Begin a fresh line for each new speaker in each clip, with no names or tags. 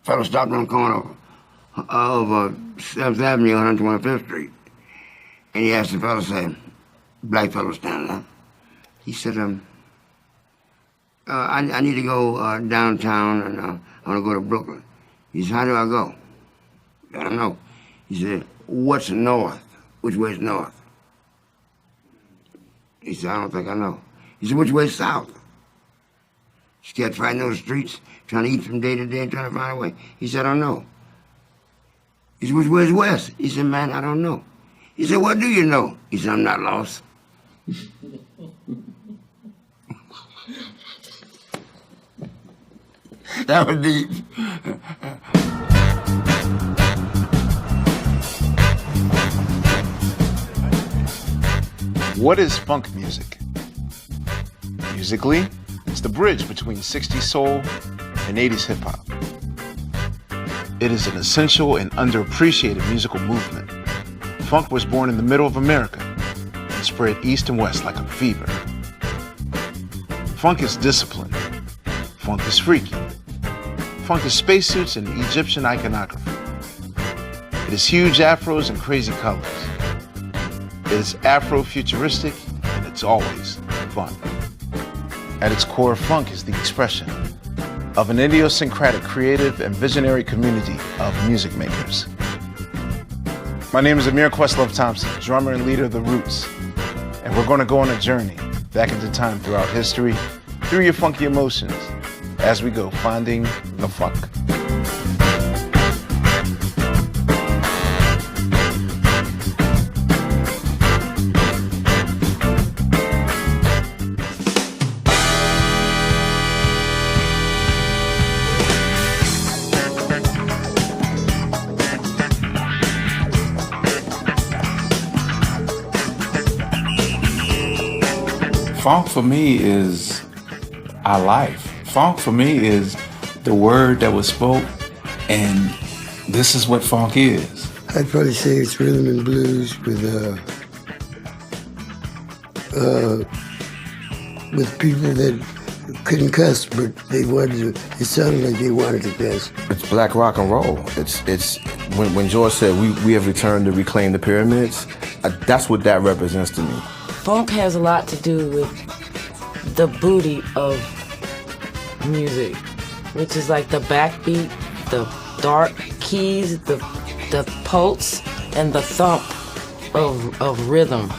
fellow stopped on the corner of 7th Avenue, 125th Street. And he asked the fellow, said, black fellow standing up. He said, I need to go downtown and I want to go to Brooklyn. He said, how do I go? I don't know. He said, what's north? Which way is north? He said, I don't think I know. He said, which way is south? Scared fighting those streets, trying to eat from day to day and trying to find a way. He said, I don't know. He said, which way is west? He said, man, I don't know. He said, what do you know? He said, I'm not lost. That was deep.
What is funk music? Musically, it's the bridge between 60s soul and 80s hip-hop. It is an essential and underappreciated musical movement. Funk was born in the middle of America and spread east and west like a fever. Funk is discipline. Funk is freaky. Funk is spacesuits and Egyptian iconography. It is huge afros and crazy colors. It is Afro-futuristic, and it's always fun. At its core, funk is the expression of an idiosyncratic, creative, and visionary community of music makers. My name is Ahmir Questlove Thompson, drummer and leader of The Roots, and we're going to go on a journey back into time throughout history, through your funky emotions, as we go finding the funk.
Funk for me is our life. Funk for me is the word that was spoke, and this is what funk is.
I'd probably say it's rhythm and blues with people that couldn't cuss, but they wanted to. It sounded like they wanted to cuss.
It's black rock and roll. It's when George said we have returned to reclaim the pyramids. That's what that represents to me.
Funk has a lot to do with the booty of music, which is like the backbeat, the dark keys, the pulse, and the thump of rhythm.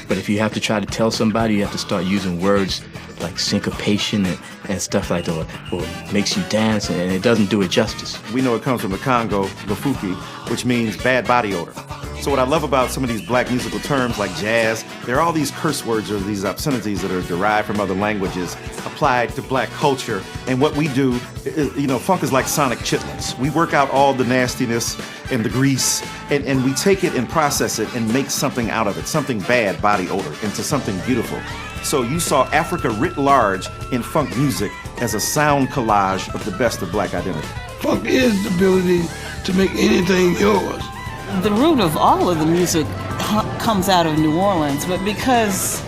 But if you have to try to tell somebody, you have to start using words like syncopation and stuff like that, or makes you dance, and it doesn't do it justice.
We know it comes from the Congo, Lufuki, which means bad body odor. So what I love about some of these black musical terms like jazz, there are all these curse words or these obscenities that are derived from other languages applied to black culture. And what we do, funk is like sonic chitlins. We work out all the nastiness and the grease, and we take it and process it and make something out of it, something bad, body odor, into something beautiful. So you saw Africa writ large in funk music as a sound collage of the best of black identity.
Funk is the ability to make anything yours.
The root of all of the music comes out of New Orleans, but because,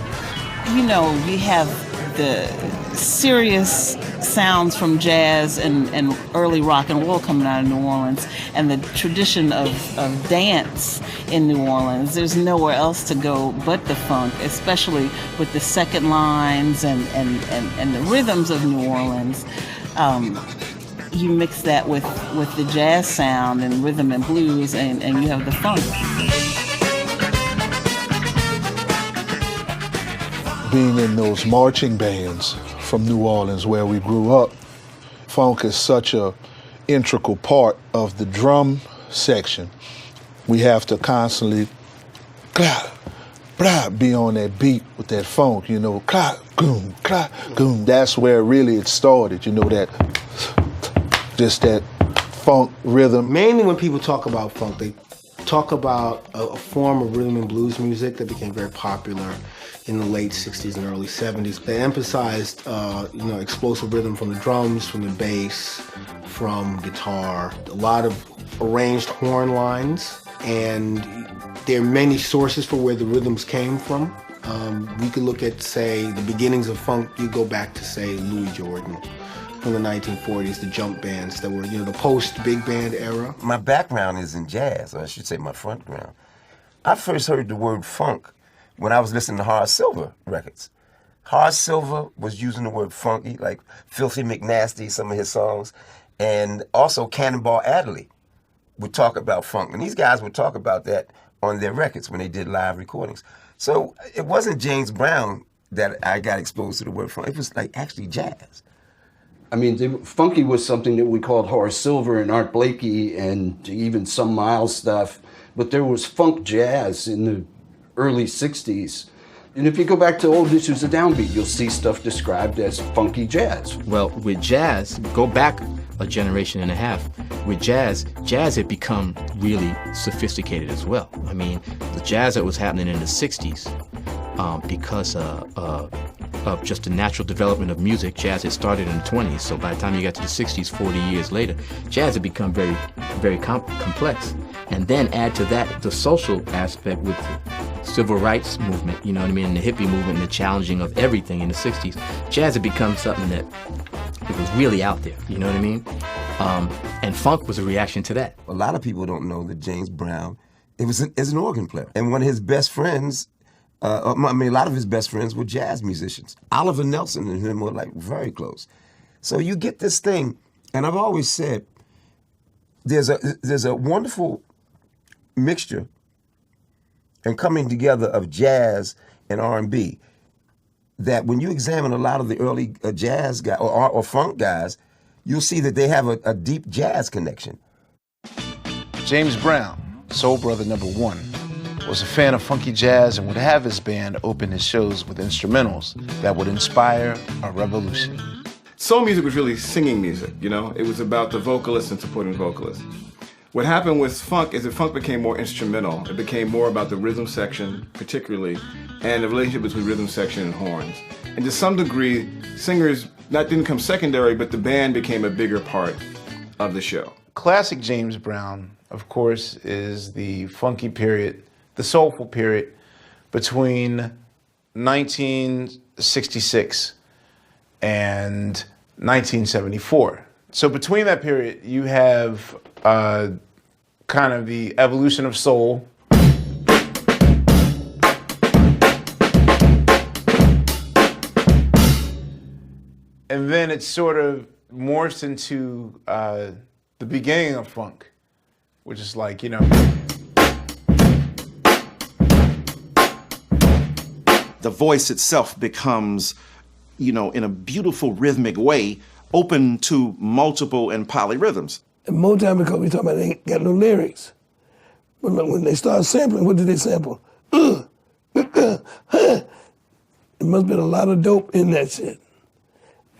you have the serious sounds from jazz and early rock and roll coming out of New Orleans, and the tradition of dance in New Orleans, there's nowhere else to go but the funk, especially with the second lines and the rhythms of New Orleans. You mix that with the jazz sound and rhythm and blues, and you have the funk.
Being in those marching bands from New Orleans where we grew up, funk is such a integral part of the drum section. We have to constantly be on that beat with that funk, clap, goom, clap, goom. That's where really it started, just that funk rhythm.
Mainly when people talk about funk, they talk about a form of rhythm and blues music that became very popular in the late 60s and early 70s. They emphasized, explosive rhythm from the drums, from the bass, from guitar, a lot of arranged horn lines, and there are many sources for where the rhythms came from. We could look at, say, the beginnings of funk. You go back to, say, Louis Jordan. from the 1940s, the jump bands that were, the post-big band era?
My background is in jazz, or I should say my front ground. I first heard the word funk when I was listening to Horace Silver records. Horace Silver was using the word funky, like Filthy McNasty, some of his songs, and also Cannonball Adderley would talk about funk. And these guys would talk about that on their records when they did live recordings. So it wasn't James Brown that I got exposed to the word funk. It was like actually jazz.
I mean, funky was something that we called Horace Silver and Art Blakey and even some Miles stuff. But there was funk jazz in the early 60s. And if you go back to old issues of Downbeat, you'll see stuff described as funky jazz.
Well, with jazz, go back a generation and a half. With jazz had become really sophisticated as well. I mean, the jazz that was happening in the 60s, because of just the natural development of music, jazz had started in the 20s. So by the time you got to the 60s, 40 years later, jazz had become very, very complex. And then add to that the social aspect with the civil rights movement, you know what I mean, and the hippie movement and the challenging of everything in the 60s. Jazz had become something that it was really out there, you know what I mean? And funk was a reaction to that.
A lot of people don't know that James Brown, is an organ player. And one of his best friends, a lot of his best friends were jazz musicians. Oliver Nelson and him were like very close. So you get this thing, and I've always said, there's a wonderful mixture and coming together of jazz and R&B that when you examine a lot of the early jazz guys or funk guys, you'll see that they have a deep jazz connection.
James Brown, soul brother #1, was a fan of funky jazz and would have his band open his shows with instrumentals that would inspire a revolution.
Soul music was really singing music, It was about the vocalists and supporting vocalists. What happened with funk is that funk became more instrumental. It became more about the rhythm section, particularly, and the relationship between rhythm section and horns. And to some degree, singers didn't come secondary, but the band became a bigger part of the show.
Classic James Brown, of course, is the funky period, the soulful period between 1966 and 1974. So between that period, you have kind of the evolution of soul. And then it sort of morphs into the beginning of funk, which is like,
The voice itself becomes, in a beautiful rhythmic way, open to multiple and polyrhythms.
And Motown, because we talking about they ain't got no lyrics. But when they started sampling, what did they sample? It must have been a lot of dope in that shit.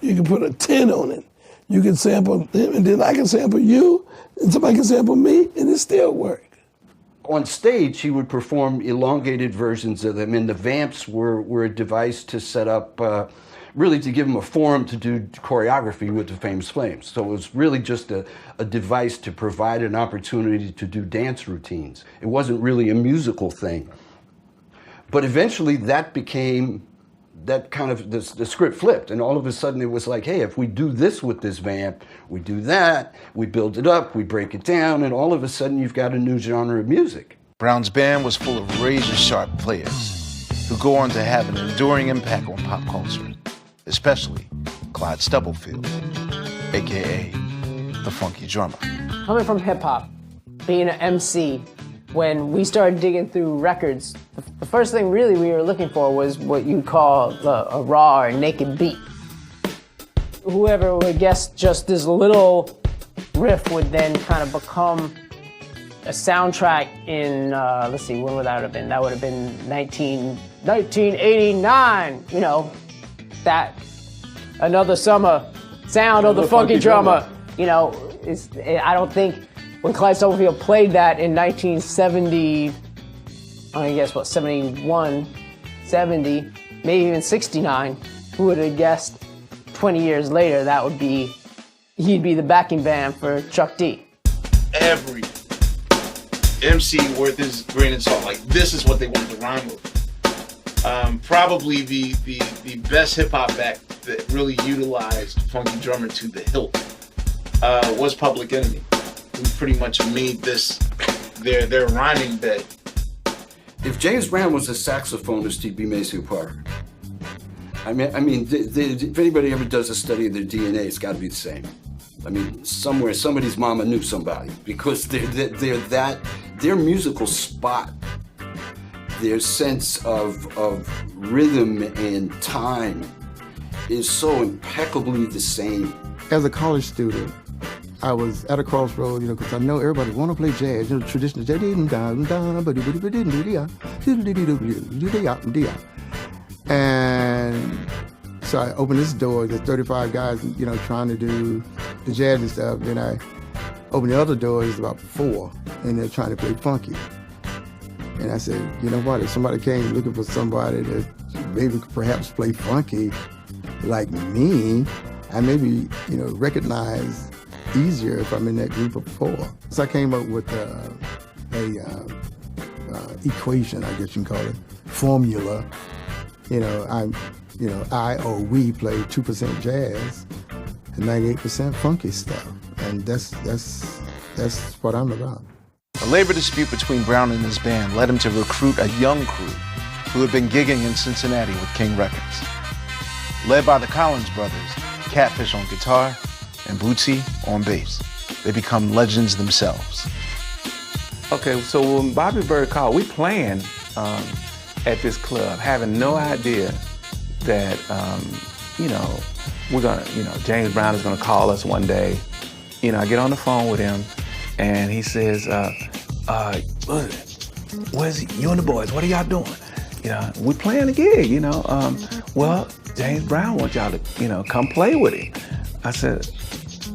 You can put a 10 on it. You can sample him, and then I can sample you, and somebody can sample me, and it still work.
On stage, he would perform elongated versions of them, and the vamps were a device to set up, really to give him a forum to do choreography with the Famous Flames. So it was really just a device to provide an opportunity to do dance routines. It wasn't really a musical thing. But eventually that became, that kind of, the script flipped, and all of a sudden it was like, hey, if we do this with this vamp, we do that, we build it up, we break it down, and all of a sudden you've got a new genre of music.
Brown's band was full of razor-sharp players who go on to have an enduring impact on pop culture, especially Clyde Stubblefield, a.k.a. the Funky Drummer.
Coming from hip-hop, being an MC, when we started digging through records, the first thing really we were looking for was what you call a raw or naked beat. Whoever would guess just this little riff would then kind of become a soundtrack in, let's see, when would that have been? That would have been 1989, that Another Summer, sound of the Funky Drummer. I don't think when Clyde Stubblefield played that in 1970, I guess what, 71, 70, maybe even 69, who would have guessed 20 years later he'd be the backing band for Chuck D.
Every MC worth his grain of salt, like this is what they wanted to rhyme with. Probably the best hip hop act
that really utilized funky drummer to the hilt was Public Enemy, who pretty much made this their rhyming bed.
If James Brown was a saxophonist, he'd be Maceo Parker. I mean, if anybody ever does a study of their DNA, it's got to be the same. I mean, somewhere somebody's mama knew somebody, because their musical spot, their sense of rhythm and time is so impeccably the same.
As a college student, I was at a crossroad, you know, because I know everybody want to play jazz, you know, traditional jazz. And so I opened this door, there's 35 guys, you know, trying to do the jazz and stuff. Then I opened the other door, there's about 4, and they're trying to play funky. And I said, you know what, if somebody came looking for somebody that maybe could perhaps play funky like me, I maybe, you know, recognize easier if I'm in that group of 4. So I came up with a equation, I guess you can call it, formula. You know, I or we play 2% jazz and 98% funky stuff, and that's what I'm about.
A labor dispute between Brown and his band led him to recruit a young crew who had been gigging in Cincinnati with King Records. Led by the Collins brothers, Catfish on guitar and Bootsy on bass, they become legends themselves.
Okay, so when Bobby Bird called, we planned at this club, having no idea that, you know, we're gonna, you know, James Brown is gonna call us one day. You know, I get on the phone with him, and he says, where's you and the boys, what are y'all doing? You know, we playing a gig, you know. Well, James Brown wants y'all to, you know, come play with him. I said,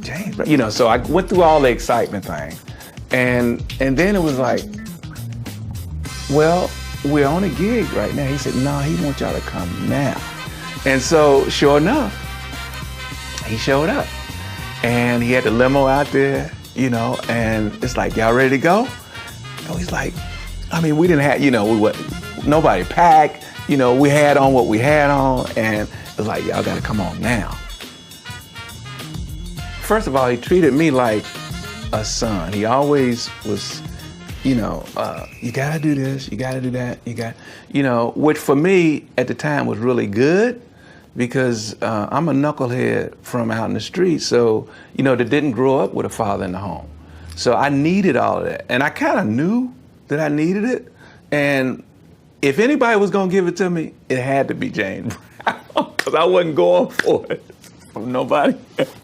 James Brown, you know, so I went through all the excitement thing. And then it was like, well, we're on a gig right now. He said, no, he wants y'all to come now. And so, sure enough, he showed up. And he had the limo out there, you know, and it's like, y'all ready to go? And he's like, I mean, we didn't have, you know, nobody packed, you know, we had on what we had on, and it was like, y'all gotta come on now. First of all, he treated me like a son. He always was, you know, you gotta do this, you gotta do that, you know, which for me at the time was really good, because I'm a knucklehead from out in the street, so, you know, that didn't grow up with a father in the home. So I needed all of that, and I kind of knew that I needed it, and if anybody was gonna give it to me, it had to be James Brown, because I wasn't going for it from nobody else.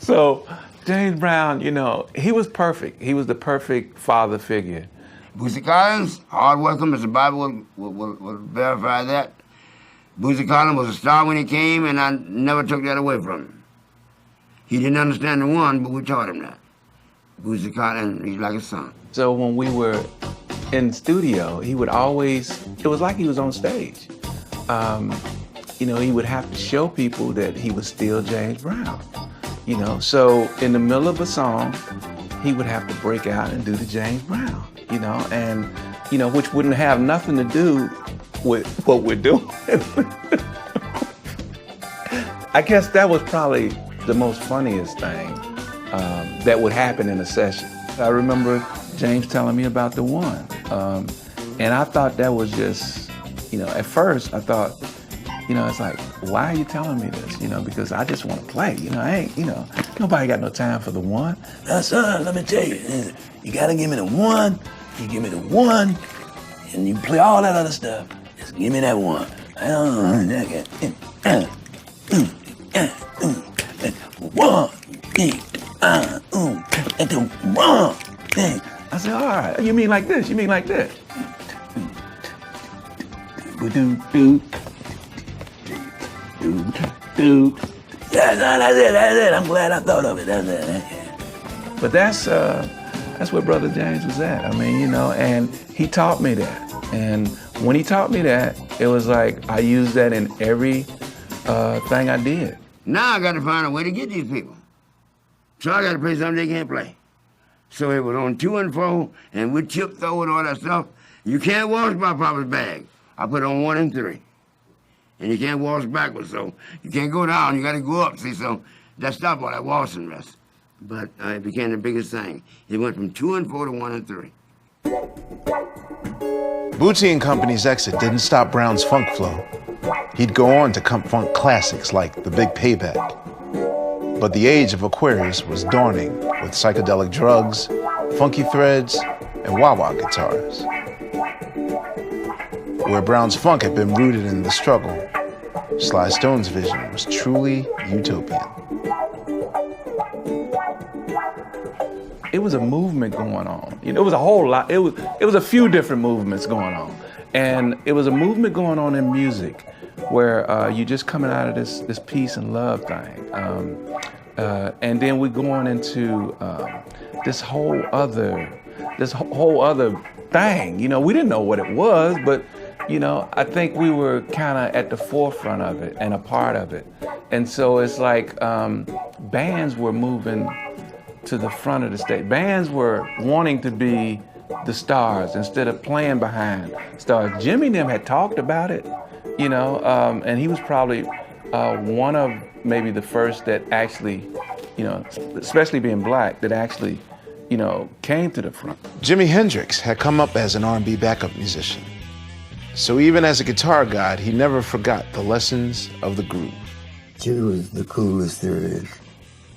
So James Brown, you know, he was perfect. He was the perfect father figure.
Bootsy Collins, hard worker, Mr. Bible will verify that. Bootsy Collins was a star when he came, and I never took that away from him. He didn't understand the one, but we taught him that. Bootsy Collins, he's like a son.
So when we were in the studio, he would always, it was like he was on stage. You know, he would have to show people that he was still James Brown. You know, so in the middle of a song, he would have to break out and do the James Brown, you know, and, you know, which wouldn't have nothing to do with what we're doing. I guess that was probably the most funniest thing that would happen in a session. I remember James telling me about the one, and I thought that was just, you know, at first I thought, you know, it's like, why are you telling me this? You know, because I just want to play. You know, I ain't, you know, nobody got no time for the one. Now, son, let me tell you, you got to give me the one. You give me the one, and you play all that other stuff. Just give me that one. I said, all right, you mean like this? You mean like this? Yeah, that's it. I'm glad I thought of it. That's it. But that's where Brother James was at. I mean, you know, and he taught me that. And when he taught me that, it was like I used that in every thing I did.
Now I got to find a way to get these people. So I got to play something they can't play. So it was on 2 and 4, and with chip throw and all that stuff. You can't wash my papa's bag. I put on 1 and 3. And you can't waltz backwards, so you can't go down, you gotta go up, see, so that stopped all that waltzing mess. But it became the biggest thing. It went from 2 and 4 to 1 and 3.
Bootsy and Company's exit didn't stop Brown's funk flow. He'd go on to come funk classics like The Big Payback. But the age of Aquarius was dawning with psychedelic drugs, funky threads, and wah-wah guitars. Where Brown's funk had been rooted in the struggle, Sly Stone's vision was truly utopian.
It was a movement going on. You know, it was a whole lot. It was a few different movements going on. And it was a movement going on in music where you're just coming out of this peace and love thing. And then we're going into this whole other thing. You know, we didn't know what it was, but you know, I think we were kind of at the forefront of it and a part of it. And so it's like bands were moving to the front of the stage. Bands were wanting to be the stars instead of playing behind stars. Jimmy and them had talked about it, you know, and he was probably one of maybe the first that actually, you know, especially being black, that actually, you know, came to the front.
Jimi Hendrix had come up as an R&B backup musician. So even as a guitar god, he never forgot the lessons of the groove.
Jimmy was the coolest there is.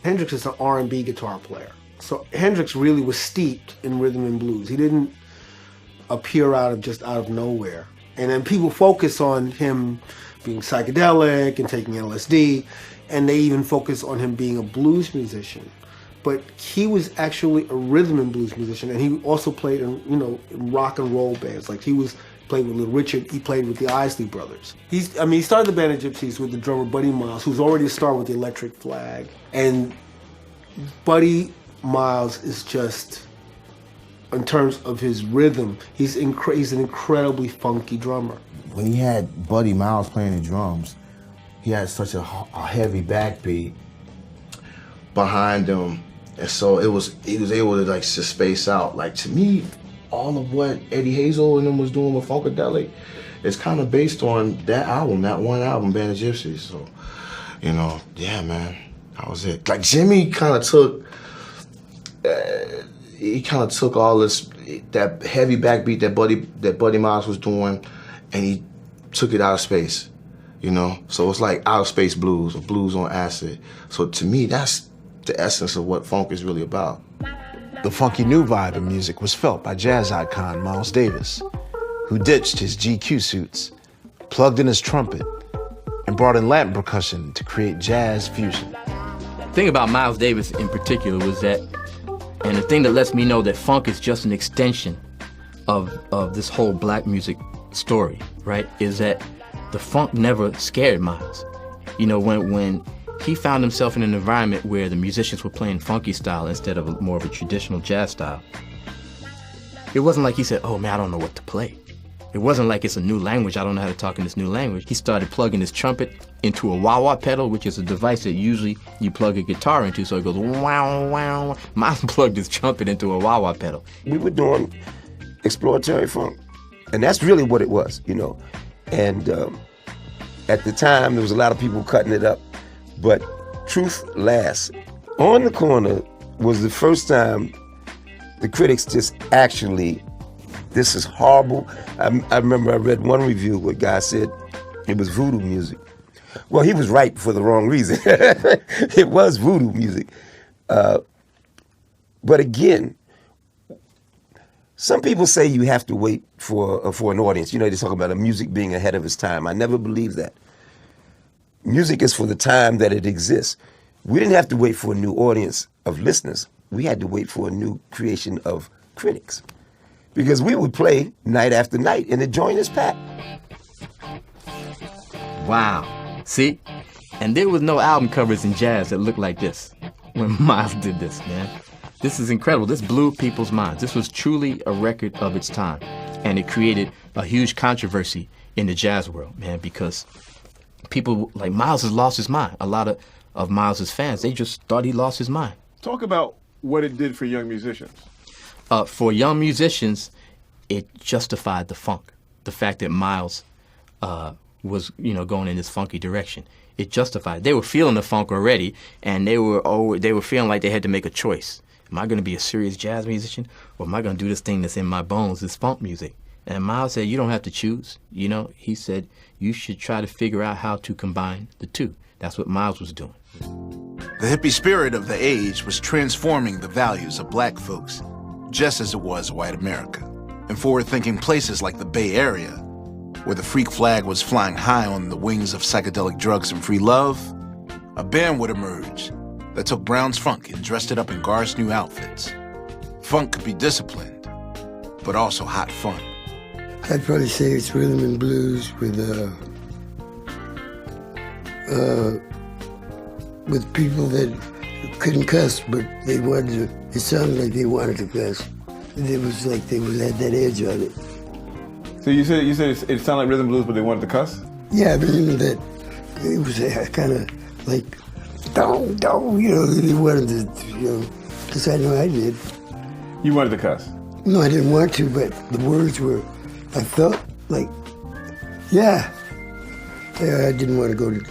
Hendrix is an R&B guitar player. So Hendrix really was steeped in rhythm and blues. He didn't appear out of nowhere. And then people focus on him being psychedelic and taking LSD, and they even focus on him being a blues musician. But he was actually a rhythm and blues musician, and he also played in, you know, in rock and roll bands. Like he played with Little Richard, he played with the Isley Brothers. He started the Band of Gypsies with the drummer Buddy Miles, who's already a star with the Electric Flag. And Buddy Miles is just, in terms of his rhythm, he's an incredibly funky drummer.
When he had Buddy Miles playing the drums, he had such a heavy backbeat behind him, and so he was able to like just space out. Like to me, all of what Eddie Hazel and them was doing with Funkadelic is kind of based on that album, that one album, Band of Gypsies. So, you know, yeah, man, that was it. Like Jimmy kind of took, all this, that heavy backbeat that Buddy Miles was doing, and he took it out of space, you know? So it's like out of space blues, or blues on acid. So to me, that's the essence of what funk is really about.
The funky new vibe in music was felt by jazz icon Miles Davis, who ditched his GQ suits, plugged in his trumpet, and brought in Latin percussion to create jazz fusion.
The thing about Miles Davis in particular was that, and the thing that lets me know that funk is just an extension of this whole black music story, right, is that the funk never scared Miles. You know, when he found himself in an environment where the musicians were playing funky style instead of more of a traditional jazz style, it wasn't like he said, oh man, I don't know what to play. It wasn't like it's a new language, I don't know how to talk in this new language. He started plugging his trumpet into a wah-wah pedal, which is a device that usually you plug a guitar into, so it goes wow, wow. Miles plugged his trumpet into a wah-wah pedal.
We were doing exploratory funk, and that's really what it was, you know. And at the time, there was a lot of people cutting it up, but truth lasts. On the Corner was the first time the critics just actually, this is horrible. I remember I read one review where a guy said it was voodoo music. Well, he was right for the wrong reason. It was voodoo music. But again, some people say you have to wait for an audience. You know, they talk about a music being ahead of its time. I never believed that. Music is for the time that it exists. We didn't have to wait for a new audience of listeners. We had to wait for a new creation of critics. Because we would play night after night and the joint is packed.
Wow. See? And there was no album covers in jazz that looked like this when Miles did this, man. This is incredible. This blew people's minds. This was truly a record of its time. And it created a huge controversy in the jazz world, man, because people, like, Miles has lost his mind. A lot of Miles's fans, they just thought he lost his mind.
Talk about what it did for young musicians.
For young musicians, it justified the funk. The fact that Miles was, going in this funky direction. It justified it. They were feeling the funk already, and they were feeling like they had to make a choice. Am I going to be a serious jazz musician, or am I going to do this thing that's in my bones, this funk music? And Miles said, you don't have to choose. He said, you should try to figure out how to combine the two. That's what Miles was doing.
The hippie spirit of the age was transforming the values of black folks, just as it was white America. In forward-thinking places like the Bay Area, where the freak flag was flying high on the wings of psychedelic drugs and free love, a band would emerge that took Brown's funk and dressed it up in Garth's new outfits. Funk could be disciplined, but also hot fun.
I'd probably say it's rhythm and blues with people that couldn't cuss, but they wanted to. It sounded like they wanted to cuss. It was like they had that edge on it.
So you said it sounded like rhythm blues, but they wanted to cuss?
Yeah, I mean that it was kind of like don't, they wanted to, because I know I did.
You wanted to cuss?
No, I didn't want to, but the words were, I felt like, yeah, I didn't want to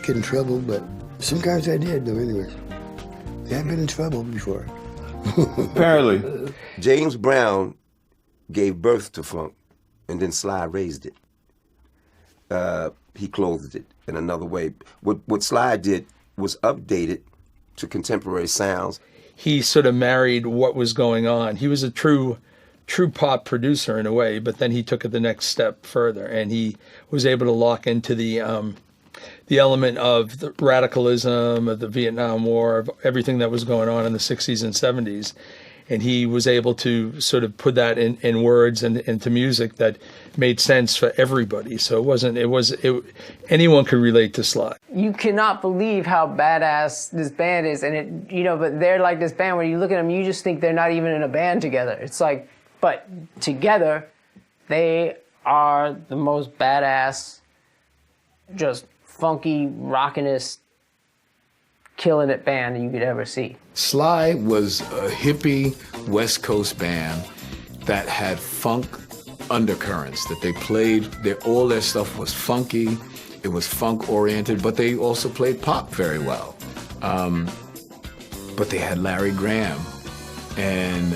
get in trouble, but sometimes I did, though, anyways. I've been in trouble before.
Apparently.
James Brown gave birth to funk, and then Sly raised it. He clothed it in another way. What Sly did was updated to contemporary sounds.
He sort of married what was going on. He was a true pop producer in a way, but then he took it the next step further, and he was able to lock into the element of the radicalism of the Vietnam War, of everything that was going on in the 60s and 70s. And he was able to sort of put that in words and into music that made sense for everybody. So anyone could relate to Sly.
You cannot believe how badass this band is, and but they're like this band where you look at them, you just think they're not even in a band together. It's like, but together, they are the most badass, just funky, rockinest, killing it band you could ever see.
Sly was a hippie West Coast band that had funk undercurrents, that they played, all their stuff was funky, it was funk oriented, but they also played pop very well. But they had Larry Graham, and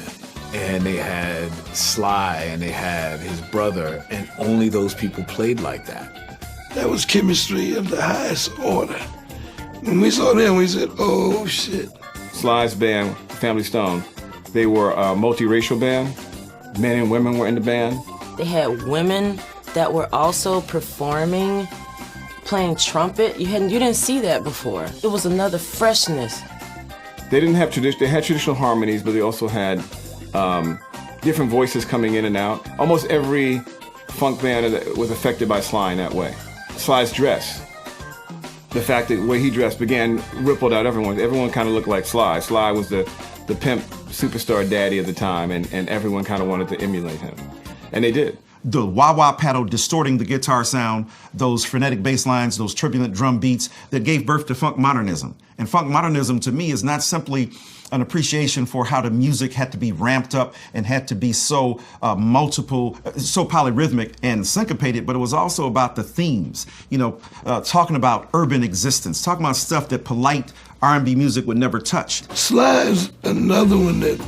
they had Sly, and they had his brother, and only those people played like that.
That was chemistry of the highest order. When we saw them, we said, oh, shit.
Sly's band, Family Stone, they were a multiracial band. Men and women were in the band.
They had women that were also performing, playing trumpet. You didn't see that before. It was another freshness.
They didn't have they had traditional harmonies, but they also had different voices coming in and out. Almost every funk band was affected by Sly in that way. Sly's dress. The fact that the way he dressed rippled out everyone. Everyone kind of looked like Sly. Sly was the pimp superstar daddy of the time, and everyone kind of wanted to emulate him. And they did.
The wah-wah pedal distorting the guitar sound, those frenetic bass lines, those turbulent drum beats that gave birth to funk modernism. And funk modernism to me is not simply an appreciation for how the music had to be ramped up and had to be so so polyrhythmic and syncopated, but it was also about the themes, talking about urban existence, talking about stuff that polite R&B music would never touch.
Sly's another one that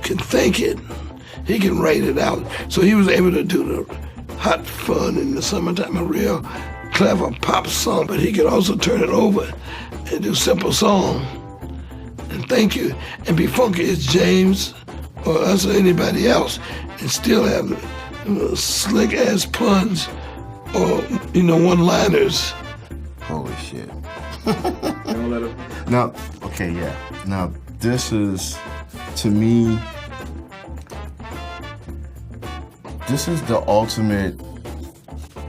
can think it. He can write it out. So he was able to do the hot fun in the summertime, a real clever pop song, but he could also turn it over and do simple song. And thank you, and be funky as James or us or anybody else, and still have slick ass puns or one-liners.
Holy shit. Now, okay, yeah. Now this is, to me, this is the ultimate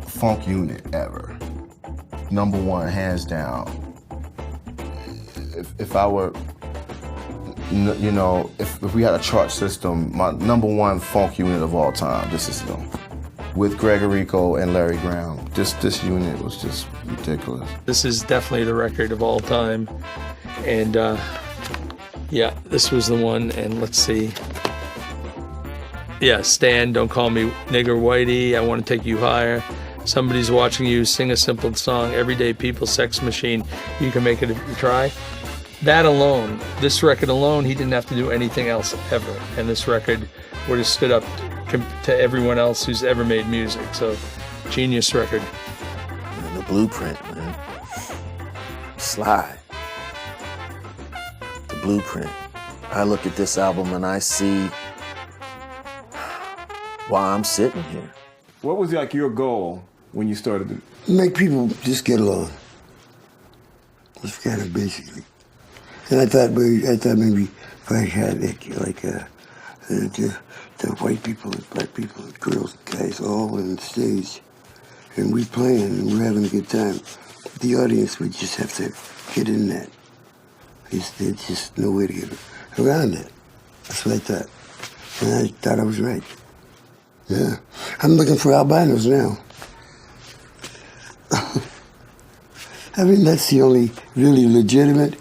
funk unit ever. Number one, hands down. If I were, if we had a chart system, my number one funk unit of all time, this is them. With Gregorico and Larry Graham. This unit was just ridiculous.
This is definitely the record of all time. And yeah, this was the one, and let's see. Yeah, Stan, Don't Call Me Nigger Whitey, I Want to Take You Higher.
somebody's watching you sing a simple song, Everyday People, Sex Machine, you can make it if you try. That alone, this record alone, he didn't have to do anything else ever. And this record would have stood up to everyone else who's ever made music. So, genius record.
And the blueprint, man. Sly. The blueprint. I look at this album and I see why I'm sitting here.
What was like your goal when you started it?
Make people just get along. That's kind of basically. And I thought maybe if I had the white people and black people and girls and guys all on the stage, and we playing and we're having a good time, the audience would just have to get in that. There's just no way to get around that. That's what I thought. And I thought I was right. Yeah. I'm looking for albinos now. I mean, that's the only really legitimate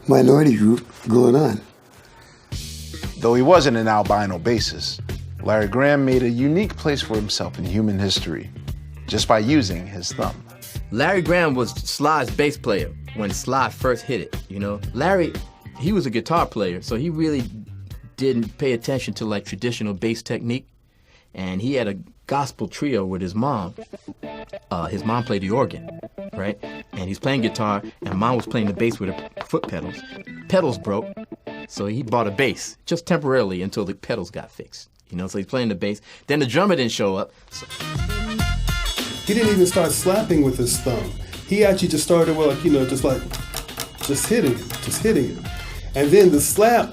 minority group going on.
Though he wasn't an albino bassist, Larry Graham made a unique place for himself in human history just by using his thumb.
Larry Graham was Sly's bass player when Sly first hit it, you know. Larry, he was a guitar player, so he really didn't pay attention to like traditional bass technique. And he had a gospel trio with his mom. His mom played the organ, right? And he's playing guitar, and Mom was playing the bass with her foot pedals. Pedals broke, so he bought a bass, just temporarily until the pedals got fixed. You know, so he's playing the bass. Then the drummer didn't show up. So.
He didn't even start slapping with his thumb. He actually just started with, just hitting it. And then the slap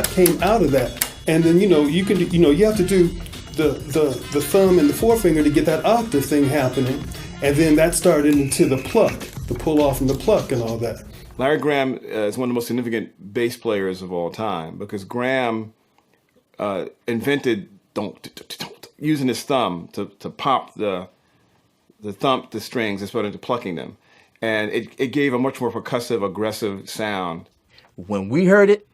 came out of that. And then, you have to do the thumb and the forefinger to get that octave thing happening. And then that started into the pluck, the pull off and the pluck and all that.
Larry Graham is one of the most significant bass players of all time because Graham invented using his thumb to pop the strings and started plucking them. And it gave a much more percussive, aggressive sound.
When we heard it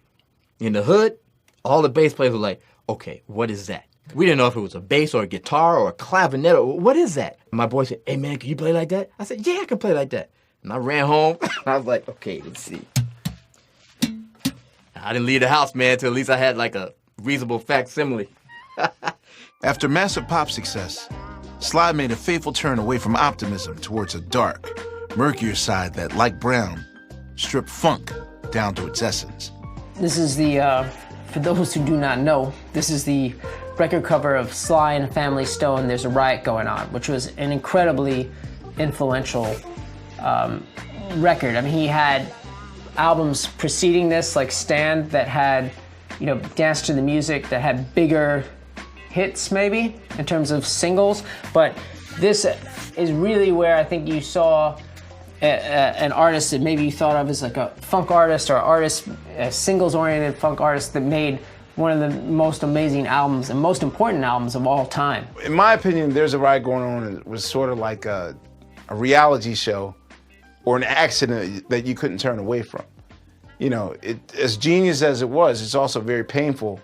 in the hood, all the bass players were like, okay, what is that? We didn't know if it was a bass or a guitar or a clavinet or what is that? My boy said, hey man, can you play like that? I said, yeah, I can play like that. And I ran home. I was like, okay, let's see. I didn't leave the house, man, until at least I had like a reasonable facsimile.
After massive pop success, Sly made a fateful turn away from optimism towards a dark, murkier side that, like Brown, stripped funk down to its essence.
This is the, for those who do not know, this is the record cover of Sly and the Family Stone, There's a Riot Going On, which was an incredibly influential record. I mean, he had albums preceding this, like Stand, that had, Dance to the Music, that had bigger hits, maybe, in terms of singles. But this is really where I think you saw an artist that maybe you thought of as like a funk artist or a singles-oriented funk artist that made one of the most amazing albums and most important albums of all time.
In my opinion, There's a Riot Going On was sort of like a reality show or an accident that you couldn't turn away from. As genius as it was, it's also very painful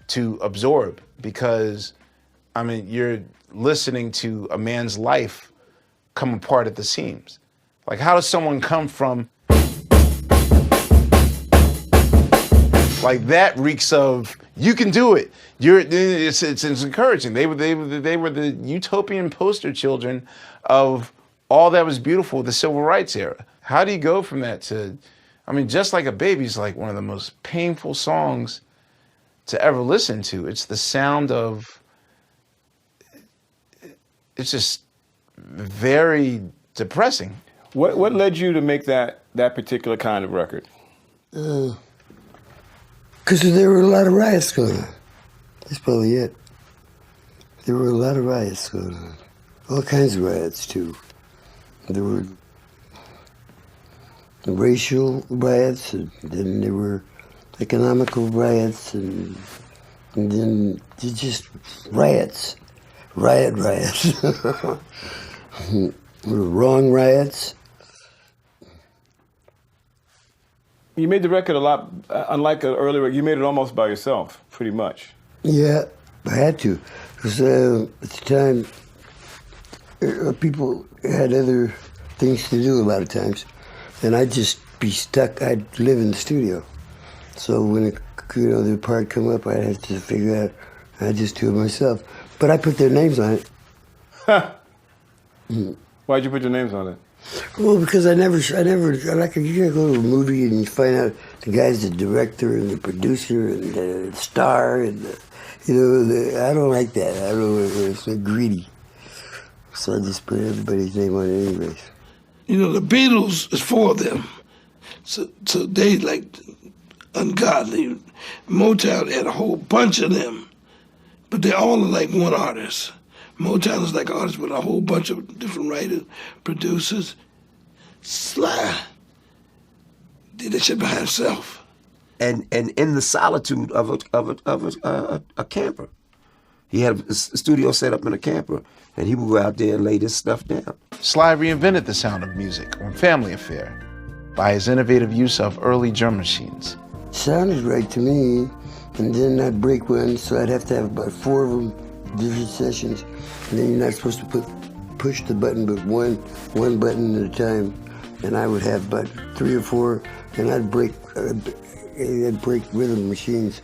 to absorb because, you're listening to a man's life come apart at the seams. Like, how does someone come from like that reeks of you can do it. It's encouraging. They were the utopian poster children of all that was beautiful, the civil rights era. How do you go from that to, Just Like a Baby is like one of the most painful songs to ever listen to. It's the sound of, it's just very depressing.
What led you to make that particular kind of record?
Because there were a lot of riots going on. That's probably it. There were a lot of riots going on. All kinds of riots, too. There were racial riots, and then there were economical riots, and then just riots. Riots. Wrong riots.
You made the record a lot, unlike an earlier record, you made it almost by yourself, pretty much.
Yeah, I had to. Because at the time, people had other things to do a lot of times, and I'd just be stuck. I'd live in the studio, so when the part come up, I'd have to figure out. I'd just do it myself, but I put their names on it.
Why'd you put your names on it?
Well, because I never like you gotta go to a movie and you find out the guy's the director and the producer and the star and I don't like that. I don't know, it's so greedy. So I just put everybody's name on it anyways.
The Beatles is 4 of them. So they like ungodly. Motown had a whole bunch of them. But they all are like one artist. Motown is like an artist with a whole bunch of different writers, producers. Sly did that shit by himself.
And in the solitude of a camper. He had a studio set up in a camper, and he would go out there and lay this stuff down.
Sly reinvented the sound of music on Family Affair by his innovative use of early drum machines.
Sounded right to me, and then I'd break one, so I'd have to have about 4 of them, different sessions, and then you're not supposed to push the button, but one button at a time, and I would have about 3 or 4, and I'd break rhythm machines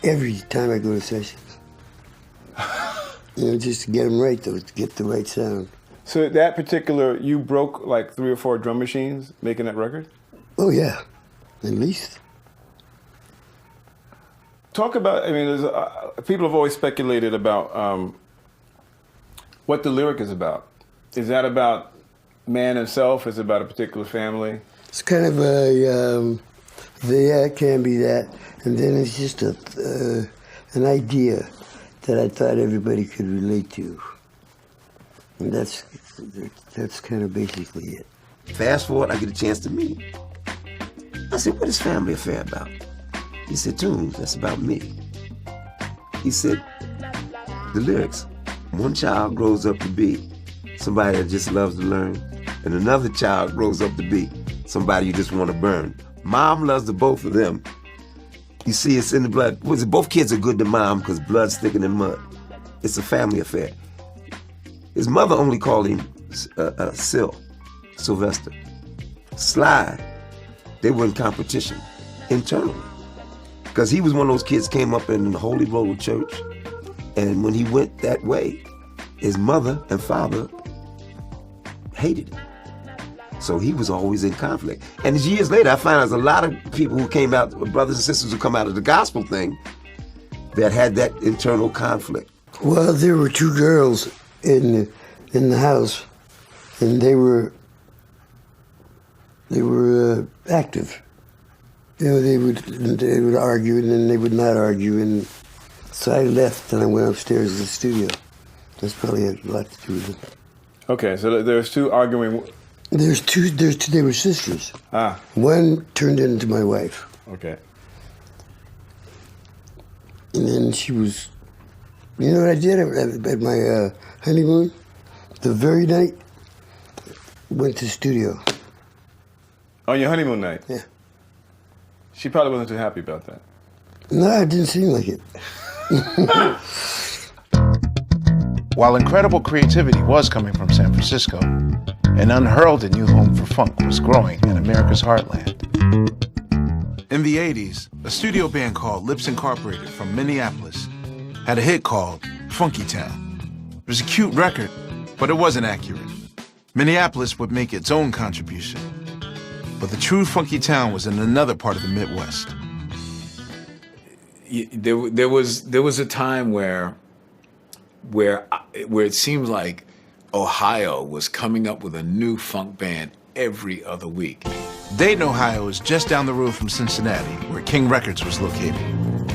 every time I go to sessions. Just to get them right, though, to get the right sound.
So that particular, you broke like 3 or 4 drum machines making that record?
Oh, yeah, at least.
Talk about, there's, people have always speculated about what the lyric is about. Is that about man himself? Is it about a particular family?
It's kind of it can be that. And then it's just an idea that I thought everybody could relate to. And that's kind of basically it.
Fast forward, I get a chance to meet him. I said, what is Family Affair about? He said, Tunes, that's about me. He said, the lyrics, one child grows up to be somebody that just loves to learn, and another child grows up to be somebody you just want to burn. Mom loves the both of them. You see, it's in the blood. Both kids are good to mom because blood's thicker than mud. It's a family affair. His mother only called him Sylvester. Sly, they were in competition internally. Because he was one of those kids came up in the Holy Roller Church, and when he went that way, his mother and father hated him. So he was always in conflict. And years later, I found out there's a lot of people who came out, brothers and sisters who come out of the gospel thing, that had that internal conflict.
Well, there were 2 girls in the house, and they were active. They would argue, and then they would not argue, and so I left and I went upstairs to the studio. That's probably had a lot to do with it.
Okay, so there's 2 arguing.
There's two. They were sisters.
Ah.
One turned into my wife.
Okay.
And then she was. You know what I did at my honeymoon? The very night, went to the studio.
On your honeymoon night?
Yeah.
She probably wasn't too happy about that.
No, it didn't seem like it.
While incredible creativity was coming from San Francisco, an unheralded new home for funk was growing in America's heartland. In the 80s, a studio band called Lips Incorporated from Minneapolis had a hit called Funky Town. It was a cute record, but it wasn't accurate. Minneapolis would make its own contribution. But the true Funky Town was in another part of the Midwest.
There was a time where it seemed like Ohio was coming up with a new funk band every other week.
Dayton, Ohio is just down the road from Cincinnati, where King Records was located.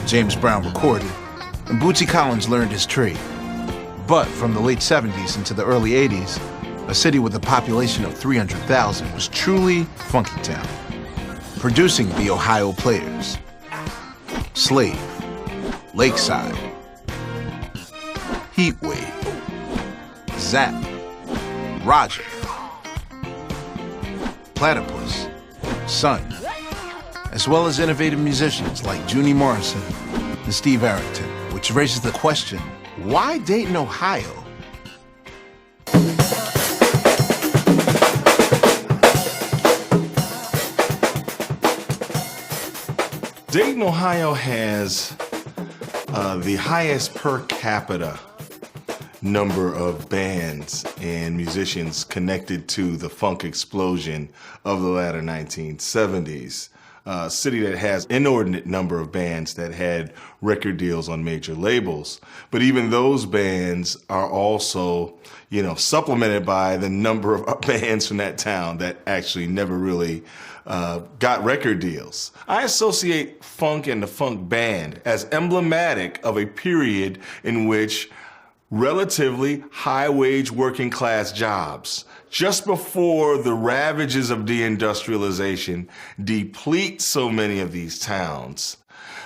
James Brown recorded, and Bootsy Collins learned his trade. But from the late 70s into the early 80s, a city with a population of 300,000 was truly Funky Town, producing the Ohio players: Slave, Lakeside, Heatwave, Zap, Roger, Platypus, Sun, as well as innovative musicians like Junie Morrison and Steve Arrington, which raises the question, why Dayton, Ohio?
Dayton, Ohio has the highest per capita number of bands and musicians connected to the funk explosion of the latter 1970s. A city that has inordinate number of bands that had record deals on major labels. But even those bands are also, supplemented by the number of bands from that town that actually never really got record deals. I associate funk and the funk band as emblematic of a period in which relatively high-wage working class jobs, just before the ravages of deindustrialization deplete so many of these towns.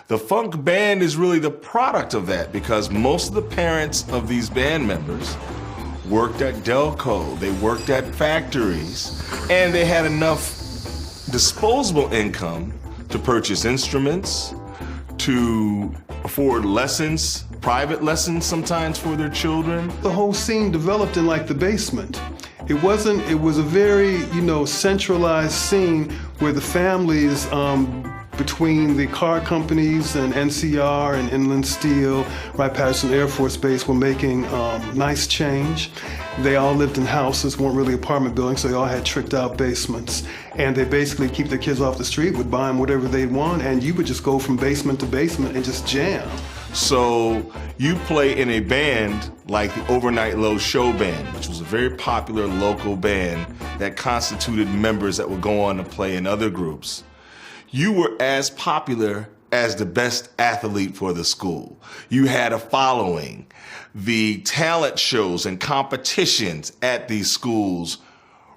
The funk band is really the product of that because most of the parents of these band members worked at Delco, they worked at factories, and they had enough disposable income to purchase instruments, to afford lessons, private lessons sometimes for their children.
The whole scene developed in like the basement. It was a very, centralized scene where the families between the car companies and NCR and Inland Steel, Wright-Patterson Air Force Base were making nice change. They all lived in houses, weren't really apartment buildings, so they all had tricked out basements. And they basically keep their kids off the street, would buy them whatever they'd want, and you would just go from basement to basement and just jam.
So you play in a band like the Overnight Low Show Band, which was a very popular local band that constituted members that would go on to play in other groups. You were as popular as the best athlete for the school. You had a following. The talent shows and competitions at these schools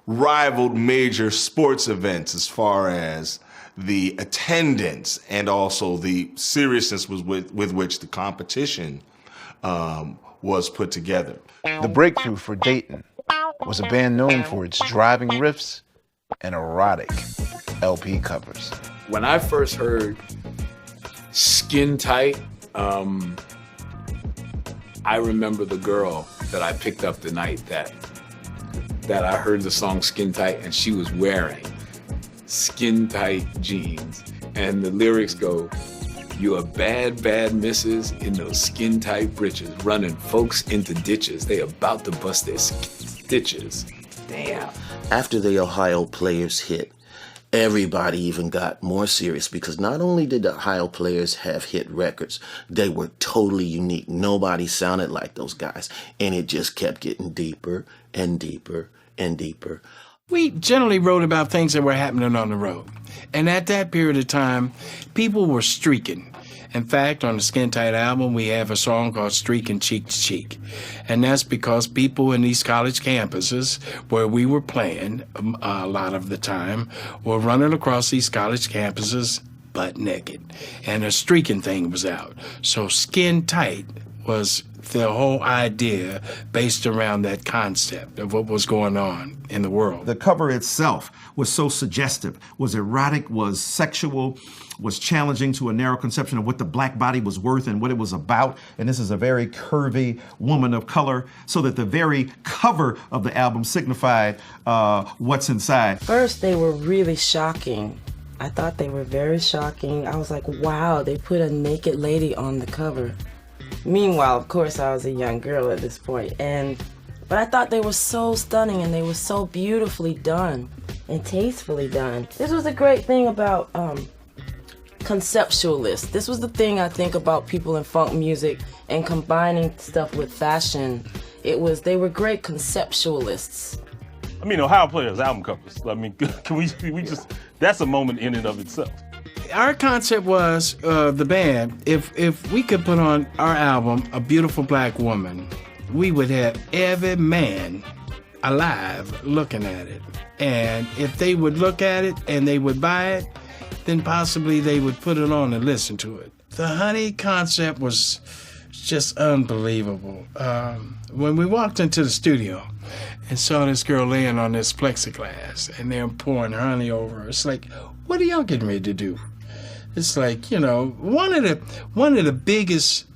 rivaled major sports events as far as the attendance and also the seriousness with which the competition was put together.
The breakthrough for Dayton was a band known for its driving riffs and erotic LP covers.
When I first heard Skin Tight, I remember the girl that I picked up the night that I heard the song Skin Tight, and she was wearing skin tight jeans. And the lyrics go, "You a bad, bad missus in those skin tight britches, running folks into ditches. They about to bust their stitches." Damn.
After the Ohio Players hit, everybody even got more serious because not only did the Ohio Players have hit records, they were totally unique. Nobody sounded like those guys. And it just kept getting deeper and deeper and deeper.
We generally wrote about things that were happening on the road. And at that period of time, people were streaking. In fact, on the Skin Tight album, we have a song called Streaking Cheek to Cheek. And that's because people in these college campuses where we were playing a lot of the time were running across these college campuses butt naked. And a streaking thing was out. So Skin Tight was the whole idea based around that concept of what was going on in the world.
The cover itself was so suggestive, was erotic, was sexual, was challenging to a narrow conception of what the black body was worth and what it was about. And this is a very curvy woman of color, so that the very cover of the album signified what's inside.
First, they were really shocking. I thought they were very shocking. I was like, wow, they put a naked lady on the cover. Meanwhile, of course, I was a young girl at this point, but I thought they were so stunning and they were so beautifully done and tastefully done. This was a great thing about conceptualists. This was the thing I think about people in funk music and combining stuff with fashion. They were great conceptualists.
I mean, Ohio Players album covers. I mean, can we just, that's a moment in and of itself.
Our concept was, the band, if we could put on our album, A Beautiful Black Woman, we would have every man alive looking at it. And if they would look at it and they would buy it, then possibly they would put it on and listen to it. The honey concept was just unbelievable. When we walked into the studio and saw this girl laying on this plexiglass and they're pouring honey over her, it's like, what are y'all getting ready to do? It's like, one of the biggest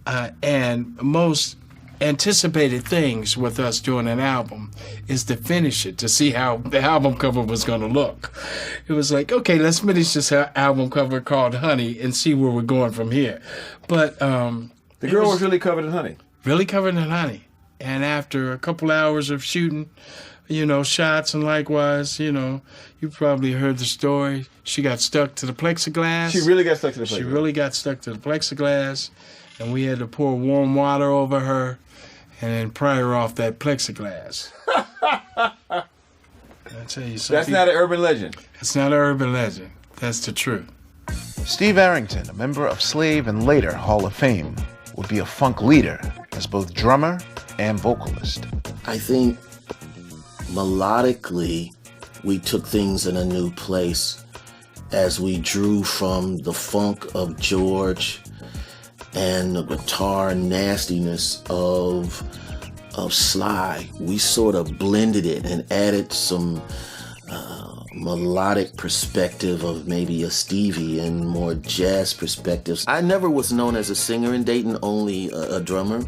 and most anticipated things with us doing an album is to finish it, to see how the album cover was going to look. It was like, okay, let's finish this album cover called Honey and see where we're going from here. But
the girl was really covered in honey.
Really covered in honey. And after a couple hours of shooting, you know, shots and likewise, you know, you probably heard the story. She got stuck to the plexiglass.
She really got stuck to the plexiglass.
She really got stuck to the plexiglass, and we had to pour warm water over her and then pry her off that plexiglass. I tell you something.
That's not an urban legend.
It's not an urban legend. That's the truth.
Steve Arrington, a member of Slave and later Hall of Fame, would be a funk leader as both drummer and vocalist.
I think melodically, we took things in a new place as we drew from the funk of George and the guitar nastiness of Sly. We sort of blended it and added some melodic perspective of maybe a Stevie and more jazz perspectives. I never was known as a singer in Dayton, only a drummer.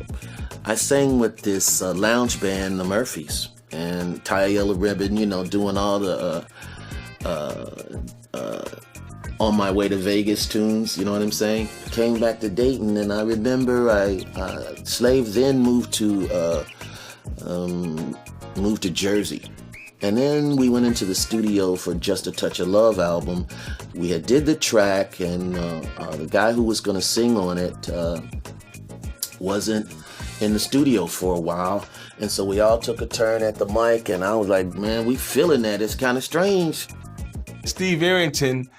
I sang with this lounge band, the Murphys, and tie a yellow ribbon, you know, doing all the On My Way to Vegas tunes, you know what I'm saying? Came back to Dayton, and I remember Slave then moved to Jersey. And then we went into the studio for Just a Touch of Love album. We had did the track, and the guy who was gonna sing on it wasn't in the studio for a while. And so we all took a turn at the mic, and I was like, man, we feeling that. It's kind of strange.
Steve Arrington,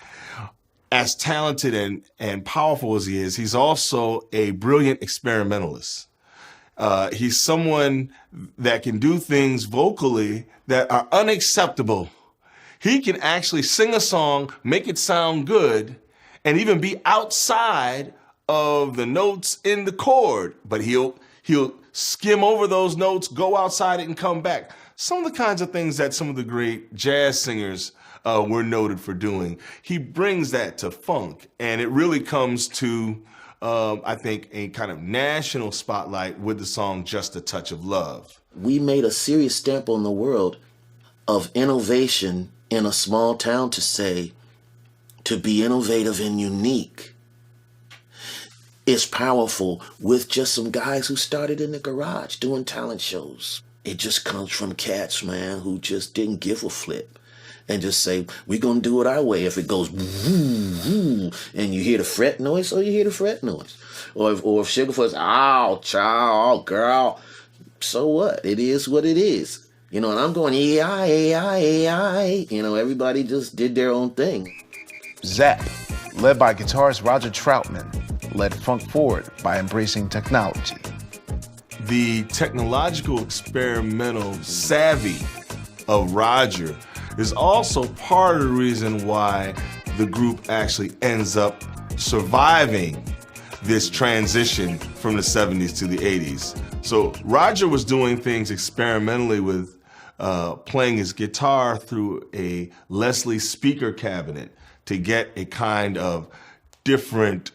as talented and powerful as he is, he's also a brilliant experimentalist. He's someone that can do things vocally that are unacceptable. He can actually sing a song, make it sound good, and even be outside of the notes in the chord, but he'll skim over those notes, go outside it, and come back. Some of the kinds of things that some of the great jazz singers were noted for doing. He brings that to funk, and it really comes to, I think, a kind of national spotlight with the song Just a Touch of Love.
We made a serious stamp on the world of innovation in a small town to say, to be innovative and unique is powerful with just some guys who started in the garage doing talent shows. It just comes from cats, man, who just didn't give a flip and just say, we're going to do it our way. If it goes woo, woo, and you hear the fret noise, so you hear the fret noise. Or if Sugarfoot's, ow, child, oh, girl, so what? It is what it is. You know, and I'm going, AI. You know, everybody just did their own thing.
Zap, led by guitarist Roger Troutman, led funk forward by embracing technology.
The technological experimental savvy of Roger is also part of the reason why the group actually ends up surviving this transition from the 70s to the 80s. So Roger was doing things experimentally with playing his guitar through a Leslie speaker cabinet to get a kind of different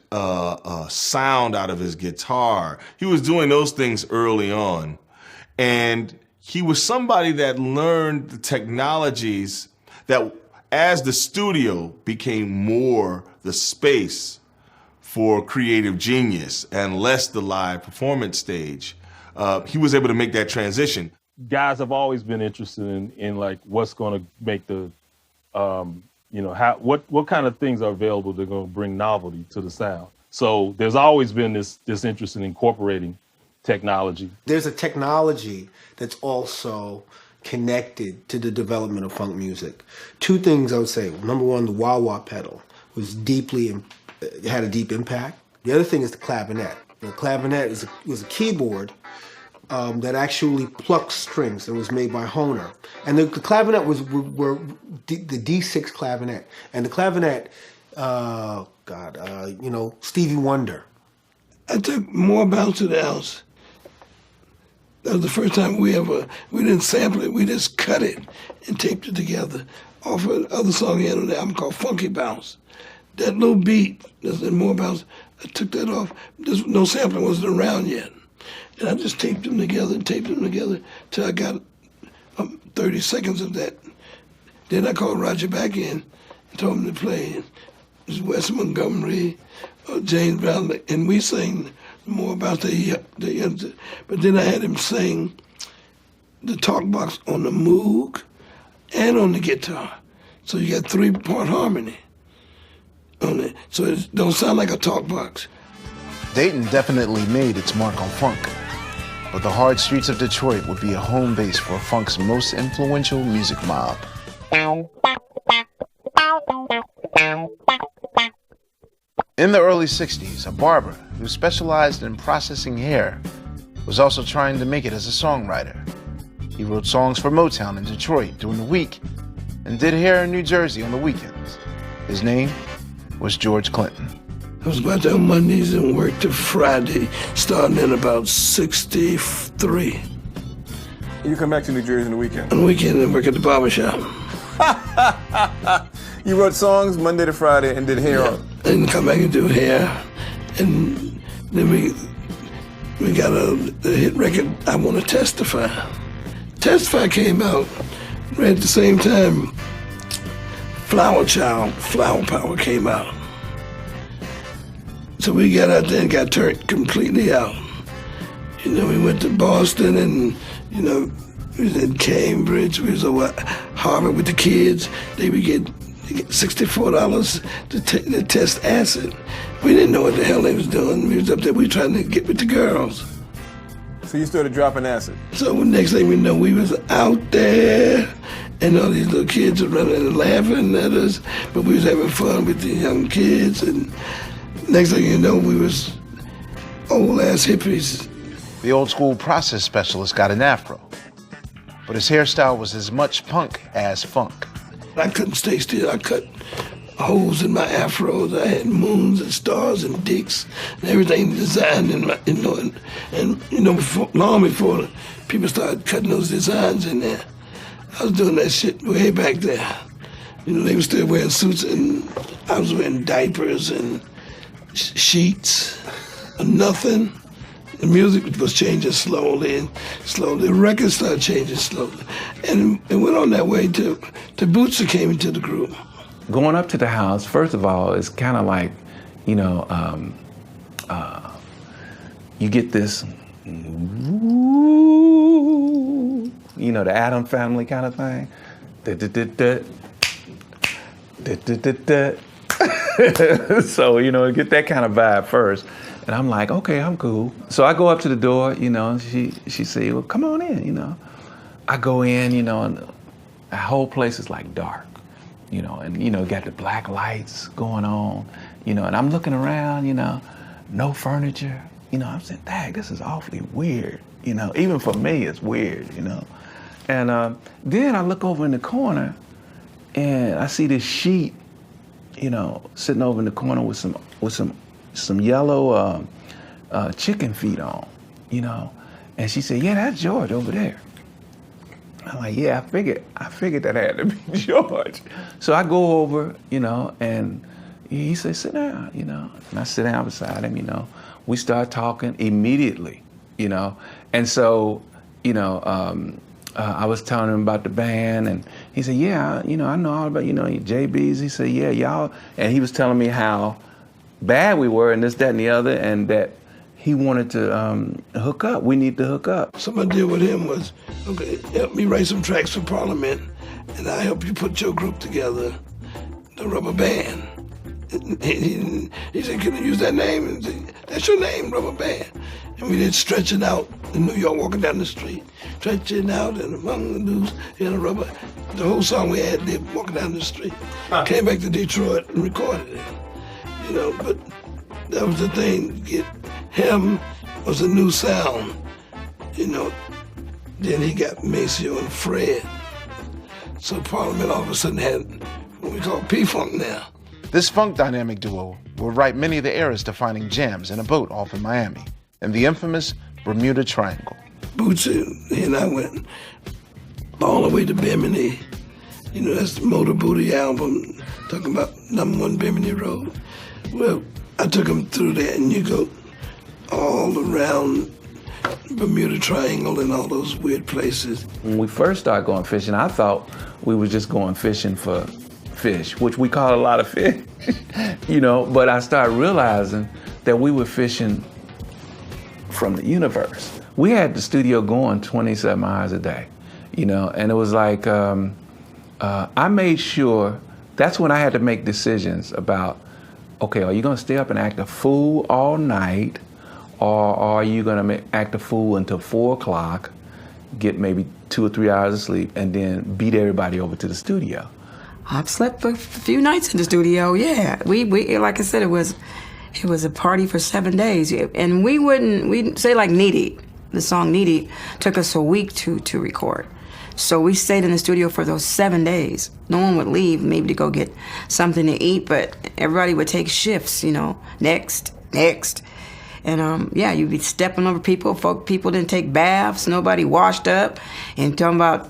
sound out of his guitar. He was doing those things early on. And he was somebody that learned the technologies that, as the studio became more the space for creative genius and less the live performance stage, he was able to make that transition.
Guys have always been interested in like what's going to make the, you know, what kind of things are available that are going to bring novelty to the sound. So there's always been this interest in incorporating technology.
There's a technology that's also connected to the development of funk music. Two things I would say. Number one, the wah-wah pedal was had a deep impact. The other thing is the clavinet. The clavinet was a keyboard that actually plucked strings and was made by Hohner. And the clavinet were the D6 clavinet. And the clavinet, you know, Stevie Wonder.
I took more bounce to the house. That was the first time we didn't sample it, we just cut it and taped it together off of other song he had on the album called Funky Bounce. That little beat, that's in more bounce, I took that off. No sampling wasn't around yet. And I just taped them together till I got 30 seconds of that. Then I called Roger back in and told him to play. It was Wes Montgomery, James Brown, and we sang more about the but then I had him sing the talk box on the Moog and on the guitar. So you got 3-part harmony on it. So it don't sound like a talk box.
Dayton definitely made its mark on funk, but the hard streets of Detroit would be a home base for funk's most influential music mob. In the early 60s, a barber who specialized in processing hair was also trying to make it as a songwriter. He wrote songs for Motown in Detroit during the week and did hair in New Jersey on the weekends. His name was George Clinton.
I was about to on Mondays and worked till Friday, starting in about 63.
You come back to New Jersey on the weekend?
On the weekend and work at the barbershop.
You wrote songs Monday to Friday and did hair on?
And come back and do hair. And then we got a hit record, I Want to Testify. Testify came out right at the same time Flower Child, Flower Power came out. So we got out there and got turned completely out. You know, we went to Boston and, you know, we was in Cambridge, we was over Harvard with the kids. They would get $64 to test acid. We didn't know what the hell they was doing. We was up there, we were trying to get with the girls.
So you started dropping acid?
So next thing we know, we was out there and all these little kids were running and laughing at us, but we was having fun with the young kids, and next thing you know, we was old-ass hippies.
The old school process specialist got an afro, but his hairstyle was as much punk as funk.
I couldn't stay still. I cut holes in my afros. I had moons and stars and dicks and everything designed in my, long before people started cutting those designs in there. I was doing that shit way back there. You know, they were still wearing suits and I was wearing diapers and sheets and nothing. The music was changing slowly and slowly. The records started changing slowly. And it went on that way till Bootsy came into the group.
Going up to the house, first of all, it's kind of like, you know, you get this, you know, the Atom Family kind of thing. So, you know, get that kind of vibe first. And I'm like, okay, I'm cool. So I go up to the door, you know, she say, well, come on in, you know. I go in, you know, and the whole place is like dark, you know, and, you know, got the black lights going on, you know, and I'm looking around, you know, no furniture, you know, I'm saying, dang, this is awfully weird, you know, even for me, it's weird, you know. And then I look over in the corner and I see this sheet, you know, sitting over in the corner with some yellow chicken feet on, you know. And she said, yeah, that's George over there. I'm like, yeah, I figured that had to be George. So I go over, you know, and he said, sit down, you know. And I sit down beside him, you know. We start talking immediately, you know. And so, you know, I was telling him about the band, and he said, yeah, you know, I know all about, you know, JB's. He said, yeah, y'all. And he was telling me how bad we were and this, that, and the other, and that he wanted to hook up. We need to hook up.
So my deal with him was, okay, help me write some tracks for Parliament, and I'll help you put your group together, the Rubber Band. He said, can I use that name? And I said, that's your name, Rubber Band. And we did Stretching Out in New York, walking down the street. Stretching out and among the news in a rubber. The whole song we had there, walking down the street. Came back to Detroit and recorded it. You know, but that was the thing. Get him was a new sound. You know, then he got Maceo and Fred. So Parliament all of a sudden had what we call P-Funk now.
This funk dynamic duo will write many of the era's defining jams in a boat off in Miami, in the infamous Bermuda Triangle.
Bootsy, he and I went all the way to Bimini. You know, that's the Motor Booty album, talking about #1 Bimini Road. Well, I took him through there, and you go all around Bermuda Triangle and all those weird places.
When we first started going fishing, I thought we were just going fishing for fish, which we caught a lot of fish, you know, but I started realizing that we were fishing from the universe. We had the studio going 27 hours a day, you know, and it was like, I made sure, that's when I had to make decisions about, okay, are you gonna stay up and act a fool all night, or are you gonna act a fool until 4 o'clock, get maybe 2 or 3 hours of sleep, and then beat everybody over to the studio?
I've slept for a few nights in the studio, yeah. We like I said, it was a party for 7 days. And we'd say like Knee Deep. The song Knee Deep took us a week to record. So we stayed in the studio for those 7 days. No one would leave, maybe to go get something to eat, but everybody would take shifts, you know, next. And yeah, you'd be stepping over people. People didn't take baths, nobody washed up. And talking about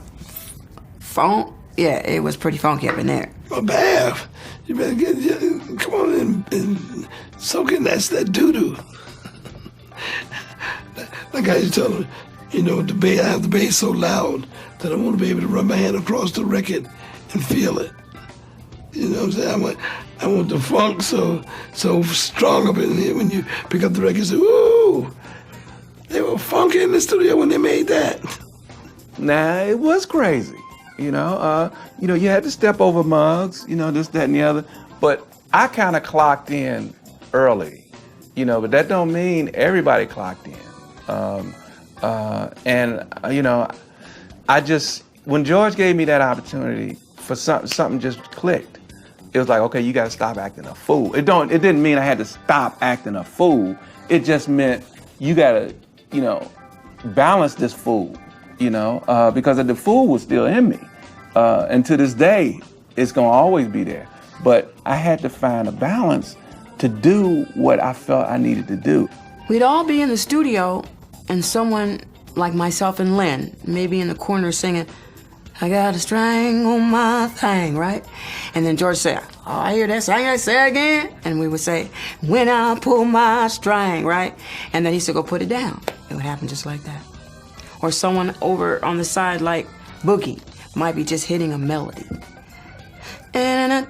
funk, yeah, it was pretty funky up in there.
A bath. You better come on and soak in that doo-doo. Like I used to tell them, you know, I have the bass so loud that I want to be able to run my hand across the record and feel it. You know what I'm saying? I want the funk so strong up in here when you pick up the record and say, ooh, they were funky in the studio when they made that.
Nah, it was crazy. You know, you had to step over mugs, you know, this, that, and the other. But I kind of clocked in early, you know, but that don't mean everybody clocked in. And you know, when George gave me that opportunity, for something just clicked. It was like, okay, you got to stop acting a fool. It didn't mean I had to stop acting a fool. It just meant you got to, you know, balance this fool, you know, because the fool was still in me. And to this day, it's going to always be there. But I had to find a balance to do what I felt I needed to do.
We'd all be in the studio, and someone like myself and Lynn, maybe in the corner singing, I got a string on my thing, right? And then George said, oh, I hear that song, I say it again. And we would say, when I pull my string, right? And then he said, go put it down. It would happen just like that. Or someone over on the side like Boogie might be just hitting a melody. And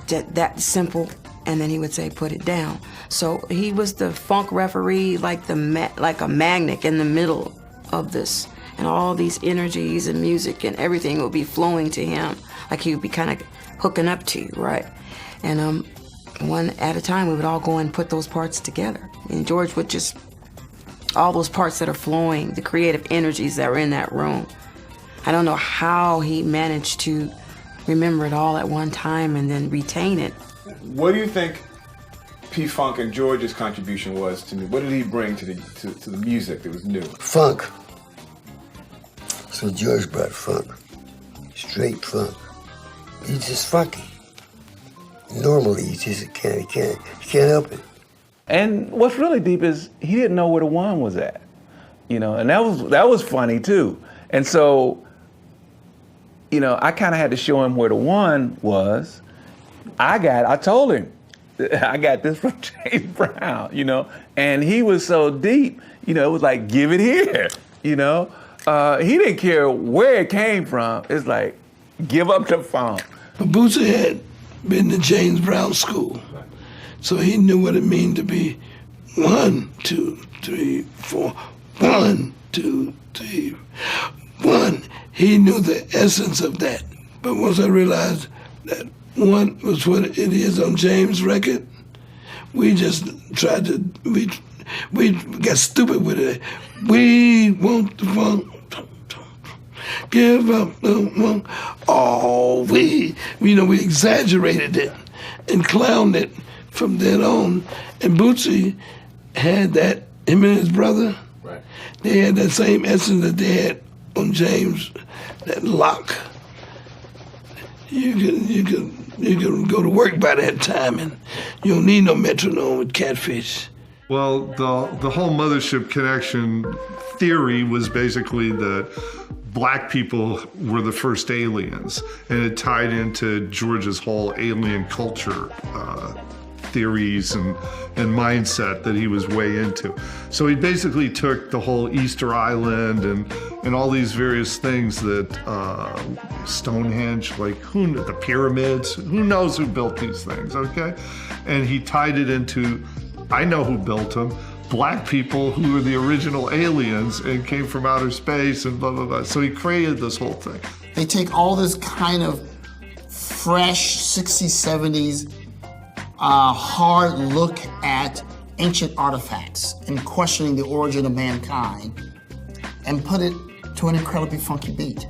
that simple. And then he would say, put it down. So he was the funk referee, like a magnet in the middle of this. And all these energies and music and everything would be flowing to him. Like he would be kind of hooking up to you, right? And one at a time, we would all go and put those parts together. And George would just, all those parts that are flowing, the creative energies that were in that room. I don't know how he managed to remember it all at one time and then retain it.
What do you think P-Funk and George's contribution was to me? What did he bring to the music that was new?
Funk. So George brought funk. Straight funk. He's just funky. Normally, you just can't help it.
And what's really deep is he didn't know where the one was at, you know, and that was funny too. And so, you know, I kind of had to show him where the one was. I told him, I got this from James Brown, you know, and he was so deep, you know, it was like, give it here, you know. He didn't care where it came from. It's like, give up the funk.
Bootsy had been to James Brown school, so he knew what it meant to be 1, 2, 3, 4, 1, 2, 3, 1. He knew the essence of that. But once I realized that 1 was what it is on James' record, we just tried to, we got stupid with it. We want the funk. Give up the funk. Oh, we exaggerated it and clowned it from then on. And Bootsy had that, him and his brother, right. They had that same essence that they had on James, that lock. You can go to work by that time and you don't need no metronome with Catfish.
Well, the whole Mothership Connection theory was basically that black people were the first aliens, and it tied into George's whole alien culture theories and mindset that he was way into. So he basically took the whole Easter Island and all these various things that Stonehenge, like the pyramids, who knows who built these things, okay? And he tied it into, I know who built them, black people who were the original aliens and came from outer space and blah, blah, blah. So he created this whole thing.
They take all this kind of fresh 60s, 70s, hard look at ancient artifacts and questioning the origin of mankind and put it to an incredibly funky beat.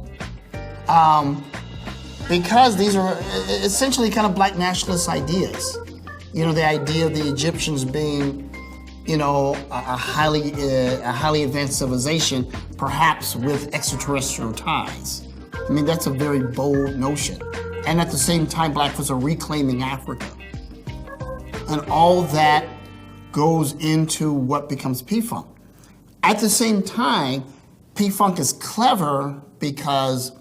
Because these are essentially kind of black nationalist ideas. You know, the idea of the Egyptians being, you know, a highly advanced civilization, perhaps with extraterrestrial ties. I mean, that's a very bold notion. And at the same time, black folks are reclaiming Africa. And all that goes into what becomes P-Funk. At the same time, P-Funk is clever because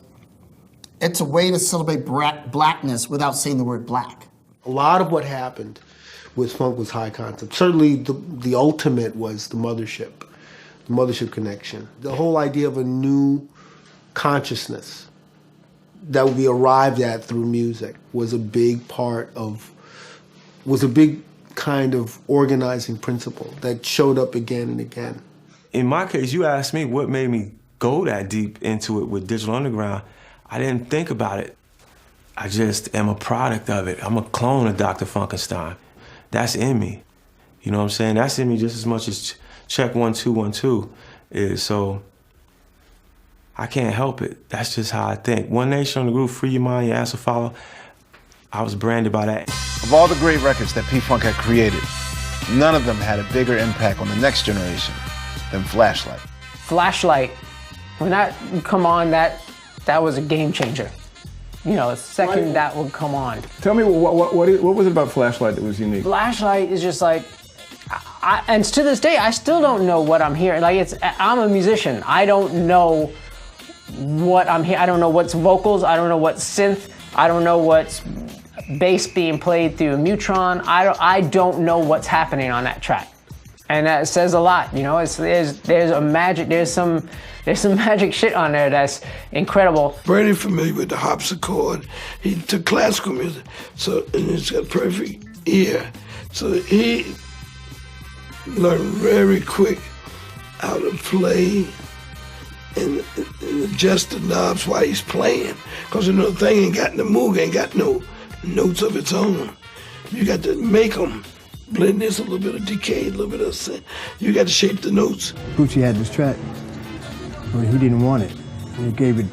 it's a way to celebrate blackness without saying the word black.
A lot of what happened with funk was high concept. Certainly the ultimate was the mothership connection. The whole idea of a new consciousness that would be arrived at through music was a big kind of organizing principle that showed up again and again.
In my case, you asked me what made me go that deep into it with Digital Underground. I didn't think about it. I just am a product of it. I'm a clone of Dr. Funkenstein. That's in me. You know what I'm saying? That's in me just as much as Check 1 2 1 2 is. So I can't help it. That's just how I think. One Nation on the Groove, Free Your Mind, Your Ass Will Follow. I was branded by that.
Of all the great records that P-Funk had created, none of them had a bigger impact on the next generation than Flashlight.
Flashlight, when that would come on, that was a game changer. You know, the second that would come on.
Tell me, what was it about Flashlight that was unique?
Flashlight is just like, and to this day, I still don't know what I'm hearing. Like, I'm a musician. I don't know what I'm hearing. I don't know what's vocals. I don't know what's synth. I don't know what's bass being played through a Mutron. I don't know what's happening on that track. And that says a lot, you know. There's a magic, there's some magic shit on there that's incredible.
Brady familiar with the harpsichord. He took classical music, so and he's got perfect ear. So he learned very quick how to play and adjust the knobs while he's playing. Because you know, the thing ain't got the Moog ain't got no notes of its own. You got to make them. Blend this, a little bit of decay, a little bit of sin. You got to shape the notes.
Bootsy had this track, but he didn't want it. And he gave it,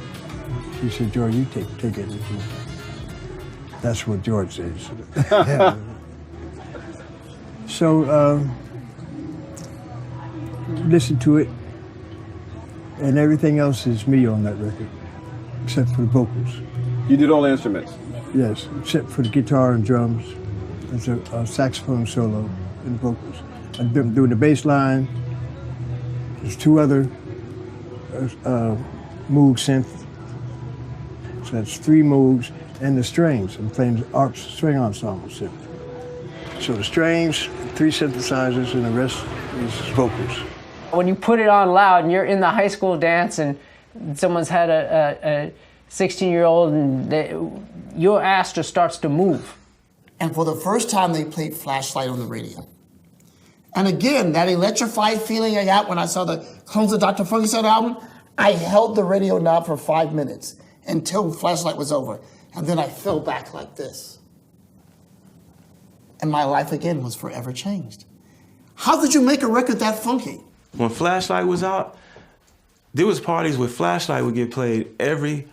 he said, George, you take it. That's what George says. So, listen to it, and everything else is me on that record, except for the vocals.
You did all the instruments?
Yes, except for the guitar and drums. There's a saxophone solo and vocals. I'm doing the bass line. There's two other Moog synth. So that's 3 Moogs and the strings. I'm playing the string ensemble synth. So the strings, 3 synthesizers, and the rest is vocals.
When you put it on loud and you're in the high school dance and someone's had a 16-year-old and your ass just starts to move.
And for the first time, they played Flashlight on the radio. And again, that electrified feeling I got when I saw the Clones of Dr. Funkenstein album, I held the radio knob for 5 minutes until Flashlight was over. And then I fell back like this. And my life again was forever changed. How could you make a record that funky?
When Flashlight was out, there was parties where Flashlight would get played every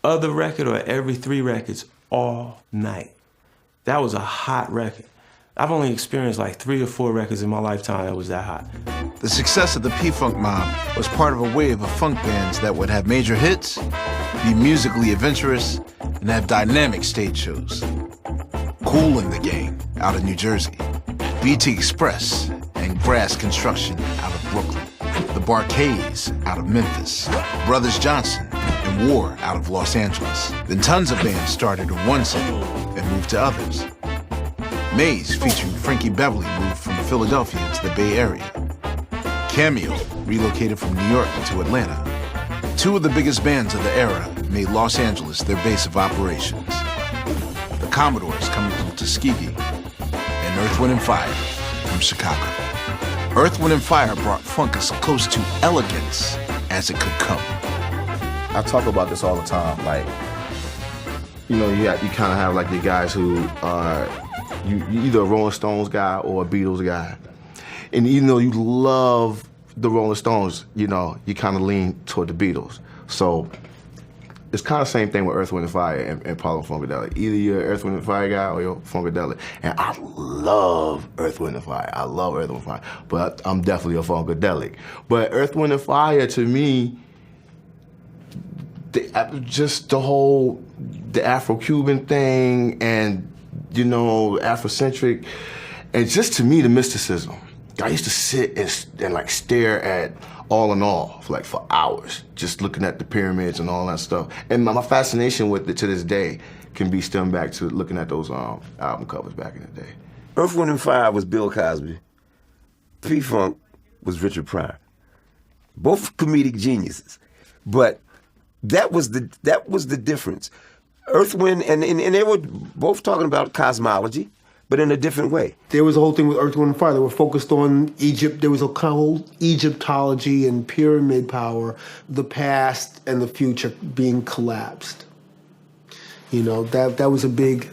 other record or every 3 records all night. That was a hot record. I've only experienced like 3 or 4 records in my lifetime that was that hot.
The success of the P-Funk mob was part of a wave of funk bands that would have major hits, be musically adventurous, and have dynamic stage shows. Kool and the Gang out of New Jersey, BT Express and Grass Construction out of Brooklyn, the Barcades out of Memphis, Brothers Johnson and War out of Los Angeles. Then tons of bands started in one city and moved to others. Maze featuring Frankie Beverly moved from Philadelphia to the Bay Area. Cameo relocated from New York to Atlanta. Two of the biggest bands of the era made Los Angeles their base of operations. The Commodores coming from Tuskegee, and Earth, Wind & Fire from Chicago. Earth, Wind & Fire brought funk as close to elegance as it could come.
I talk about this all the time, like, you know, you kind of have like the guys who are, you either a Rolling Stones guy or a Beatles guy. And even though you love the Rolling Stones, you know, you kind of lean toward the Beatles. So it's kind of the same thing with Earth, Wind & Fire and Paulo Funkadelic. Either you're an Earth, Wind & Fire guy or you're Funkadelic. And I love Earth, Wind & Fire. I love Earth, Wind & Fire. But I'm definitely a Funkadelic. But Earth, Wind & Fire, to me, just the whole, the Afro-Cuban thing and, you know, Afrocentric, and just to me, the mysticism. I used to sit and like stare at All in All for hours, just looking at the pyramids and all that stuff. And my fascination with it to this day can be stemmed back to looking at those album covers back in the day.
Earth, Wind & Fire was Bill Cosby. P-Funk was Richard Pryor. Both comedic geniuses. But that was the difference. Earth, Wind, and they were both talking about cosmology, but in a different way.
There was a whole thing with Earth, Wind & Fire. They were focused on Egypt. There was a whole Egyptology and pyramid power, the past and the future being collapsed. You know, that was a big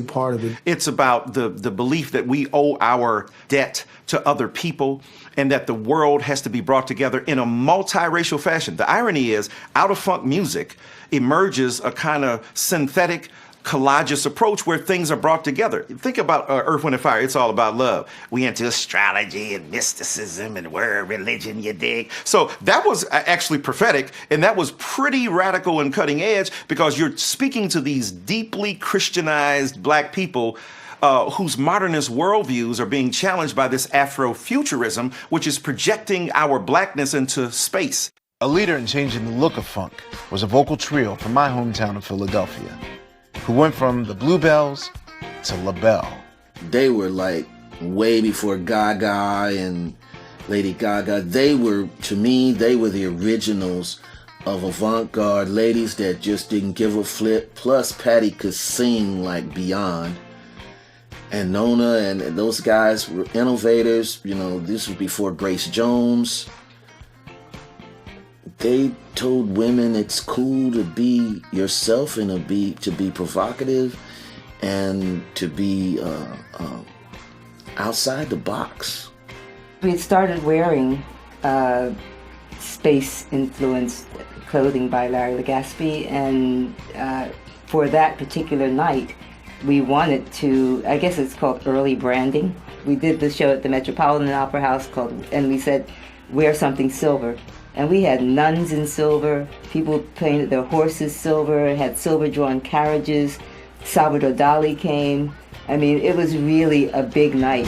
part of it.
It's about the belief that we owe our debt to other people and that the world has to be brought together in a multiracial fashion. The irony is, out of funk music emerges a kind of synthetic collageous approach where things are brought together. Think about Earth, Wind & Fire. It's all about love. We into astrology and mysticism and word religion, you dig? So that was actually prophetic, and that was pretty radical and cutting edge because you're speaking to these deeply Christianized black people whose modernist worldviews are being challenged by this Afrofuturism, which is projecting our blackness into space.
A leader in changing the look of funk was a vocal trio from my hometown of Philadelphia, who went from the Bluebells to La Belle.
They were like way before Gaga and Lady Gaga. They were, to me, they were the originals of avant-garde ladies that just didn't give a flip. Plus, Patti could sing like beyond. And Nona and those guys were innovators. You know, this was before Grace Jones. They told women it's cool to be yourself and to be provocative and to be outside the box.
We started wearing space-influenced clothing by Larry Legaspi, and for that particular night, we wanted to, I guess it's called early branding. We did the show at the Metropolitan Opera House and we said, wear something silver. And we had nuns in silver, people painted their horses silver, had silver-drawn carriages. Salvador Dali came. I mean, it was really a big night.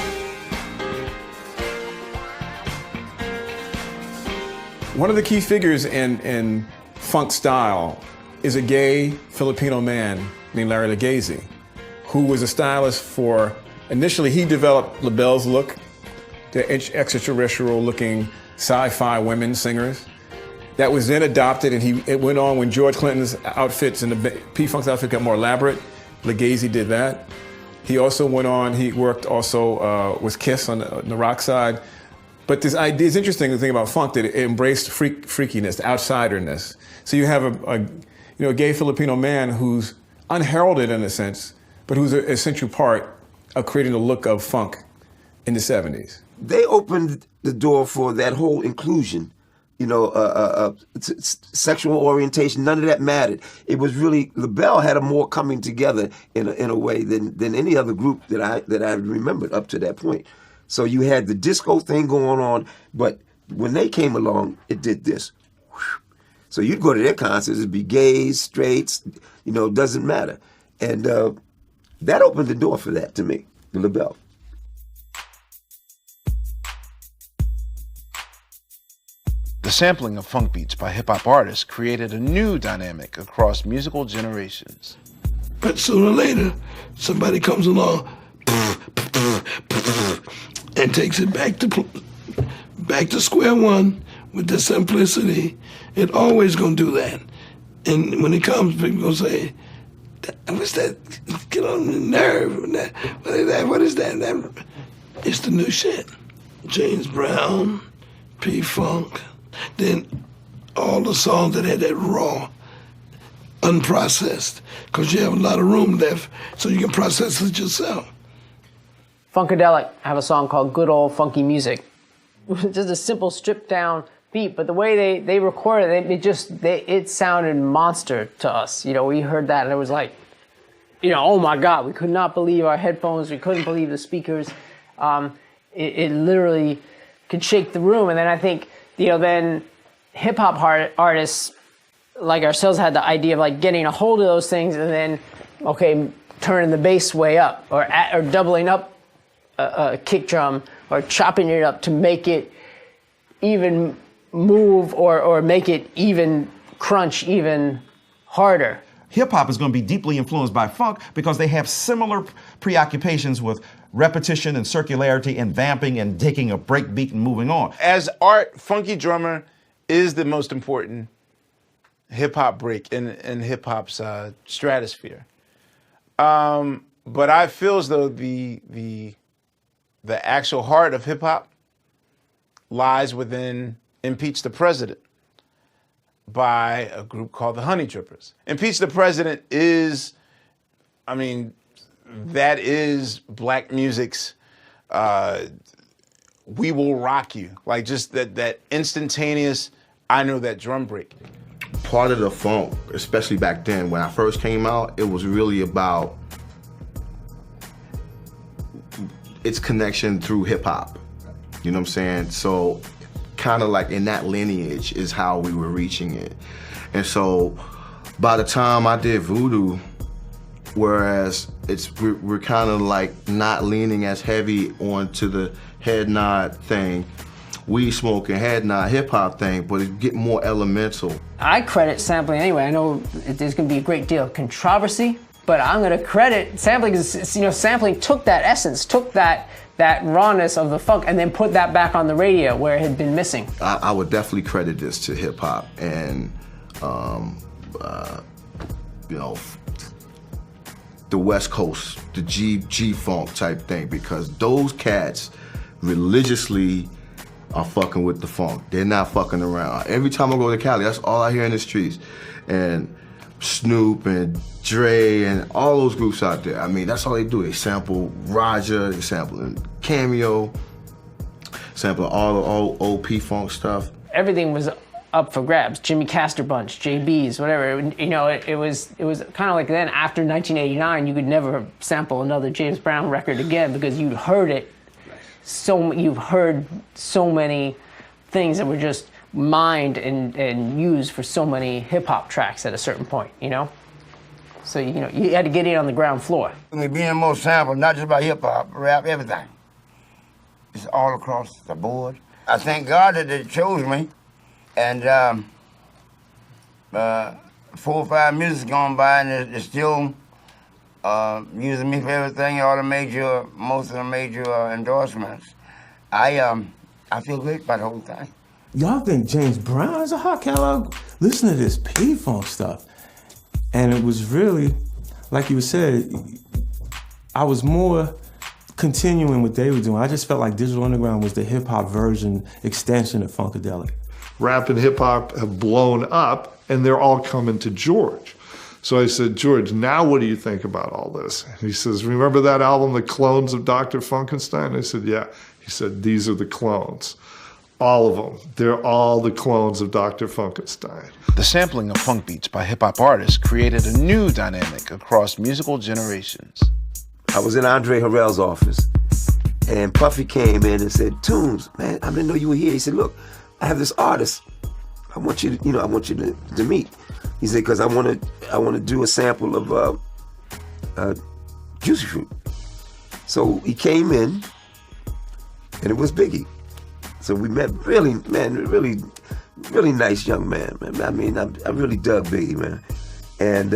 One of the key figures in funk style is a gay Filipino man named Larry Legaspi, who was a stylist for, initially he developed LaBelle's look, the extraterrestrial-looking sci-fi women singers. That was then adopted, and it went on when George Clinton's outfits and the P-Funk's outfit got more elaborate. Legaspi did that. He also went on, he worked also with Kiss on the rock side. But this idea is interesting, the thing about funk, that it embraced freakiness, outsiderness. So you have a gay Filipino man who's unheralded in a sense, but who's an essential part of creating the look of funk in the 70s.
They opened the door for that whole inclusion, sexual orientation, none of that mattered. It was really, LaBelle had a more coming together in a way than any other group that I remembered up to that point. So you had the disco thing going on, but when they came along, it did this. So you'd go to their concerts, it'd be gays, straights, it doesn't matter. And that opened the door for that to me, the LaBelle.
The sampling of funk beats by hip-hop artists created a new dynamic across musical generations.
But sooner or later, somebody comes along, and takes it back to square one with the simplicity. It always gonna do that. And when it comes, people gonna say, "What's that? Get on the nerve. What is that? What is that?" It's the new shit. James Brown, P-Funk, then all the songs that had that raw, unprocessed, because you have a lot of room left, so you can process it yourself.
Funkadelic have a song called Good Old Funky Music. Just a simple stripped down beat, but the way they recorded it, it sounded monster to us. You know, we heard that and it was like, you know, oh my God, we could not believe our headphones, we couldn't believe the speakers. It literally could shake the room. And then I think, you know, then hip hop artists like ourselves had the idea of like getting a hold of those things and then, okay, turning the bass way up or doubling up a kick drum or chopping it up to make it even move or make it even crunch even harder.
Hip-hop is going to be deeply influenced by funk because they have similar preoccupations with repetition and circularity and vamping and taking a break beat and moving on.
As art, funky drummer is the most important hip-hop break in hip-hop's stratosphere. But I feel as though the actual heart of hip-hop lies within Impeach the President by a group called the Honey Drippers. Impeach the President is, I mean, that is black music's We Will Rock You. Like just that instantaneous, I know that drum break.
Part of the funk, especially back then when I first came out, it was really about its connection through hip hop. You know what I'm saying? So kind of like in that lineage is how we were reaching it. And so by the time I did Voodoo, whereas we're kind of like not leaning as heavy onto the head nod thing, weed smoking, head nod, hip hop thing, but it get more elemental. I
credit sampling anyway. I know there's going to be a great deal of controversy, but I'm going to credit sampling because, you know, sampling took that essence, took that rawness of the funk and then put that back on the radio where it had been missing.
I would definitely credit this to hip hop and, you know, the West Coast, the G-Funk type thing, because those cats religiously are fucking with the funk. They're not fucking around. Every time I go to Cali, that's all I hear in the streets. And Snoop and Dre and all those groups out there, I mean, that's all they do. They sample Roger, they sample Cameo, sample all the old P-Funk stuff.
Everything was up for grabs. Jimmy Castor Bunch, JB's, whatever. You know, it was kind of like then after 1989, you could never sample another James Brown record again because you'd heard it. You've heard so many things that were just mined and used for so many hip hop tracks at a certain point, you know? So, you know, you had to get in on the ground floor.
Being more sampled, not just about hip hop, rap, everything. It's all across the board. I thank God that they chose me. And 4 or 5 years gone by, and they're still using me for everything, most of the major endorsements. I feel great about the whole thing.
Y'all think James Brown is a hot catalog? Listen to this P-Funk stuff. And it was really, like you said, I was more continuing what they were doing. I just felt like Digital Underground was the hip-hop version, extension of Funkadelic.
Rap and hip hop have blown up and they're all coming to George. So I said, George, now what do you think about all this? And he says, remember that album, The Clones of Dr. Funkenstein? I said, yeah. He said, these are the clones. All of them. They're all the clones of Dr. Funkenstein.
The sampling of funk beats by hip-hop artists created a new dynamic across musical generations.
I was in Andre Harrell's office, and Puffy came in and said, Tunes, man, I didn't know you were here. He said, look, I have this artist I want you to meet. He said, because I want to do a sample of Juicy Fruit. So he came in, and it was Biggie. So we met, really nice young man, man. I mean, I really dug Biggie, man. And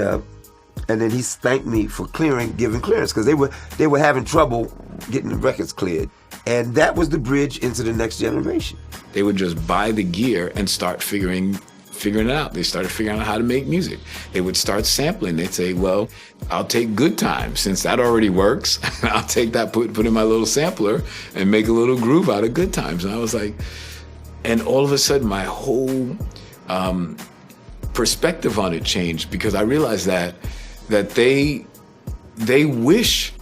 then he thanked me for giving clearance, because they were having trouble getting the records cleared. And that was the bridge into the next generation.
They would just buy the gear and start figuring it out. They started figuring out how to make music. They would start sampling. They'd say, well, I'll take Good Times. Since that already works, I'll take that, put in my little sampler and make a little groove out of Good Times. And I was like, and all of a sudden my whole perspective on it changed, because I realized that they wish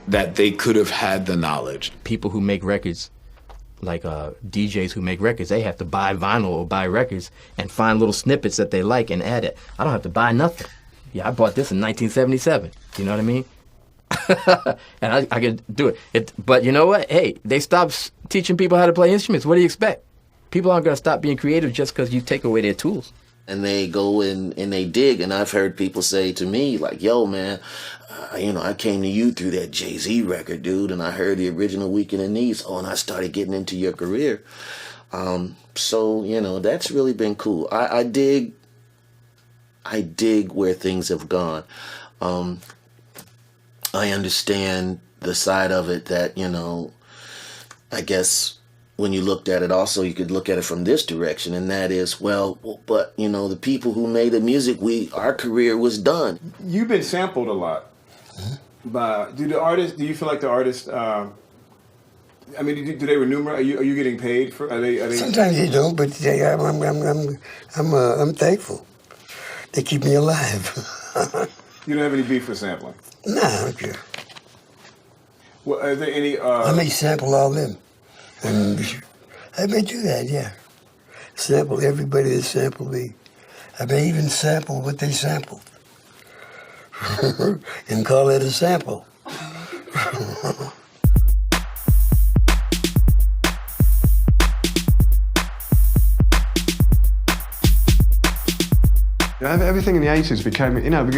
that they could have had the knowledge.
People who make records, like DJs who make records, they have to buy vinyl or buy records and find little snippets that they like and add it. I don't have to buy nothing. Yeah, I bought this in 1977. You know what I mean? And I could do it. But you know what? Hey, they stopped teaching people how to play instruments. What do you expect? People aren't going to stop being creative just because you take away their tools.
And they go and they dig, and I've heard people say to me, like, yo, man, I came to you through that Jay-Z record, dude, and I heard the original Weekend in These, and I started getting into your career. So, that's really been cool. I dig where things have gone. I understand the side of it that, I guess when you looked at it also, you could look at it from this direction, and that is, but, the people who made the music, our career was done.
You've been sampled a lot. But do you feel like the artists, do they remunerate? Are you getting paid for, are they?
Sometimes they don't, but I'm thankful. They keep me alive.
You don't have any beef for sampling?
Nah, I don't care.
Well, are there any,
I may sample all them. And I may do that, yeah. Sample everybody that sampled me. I may even sample what they sampled. And call it a sample.
Everything in the 80s became,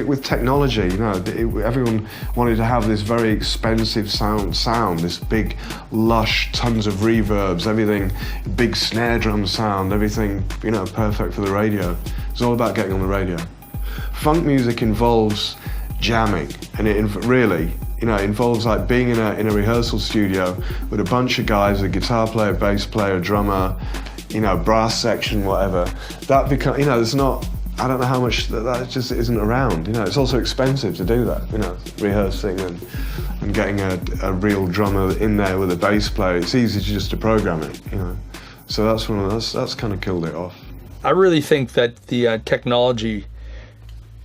with technology, everyone wanted to have this very expensive sound, this big, lush, tons of reverbs, everything, big snare drum sound, everything, perfect for the radio. It's all about getting on the radio. Funk music involves jamming, and it really, involves like being in a rehearsal studio with a bunch of guys, a guitar player, bass player, drummer, brass section, whatever. That becomes, there's not, I don't know how much that just isn't around. It's also expensive to do that. Rehearsing and getting a real drummer in there with a bass player. It's easy just to program it. So that's kind of killed it off.
I really think that the technology,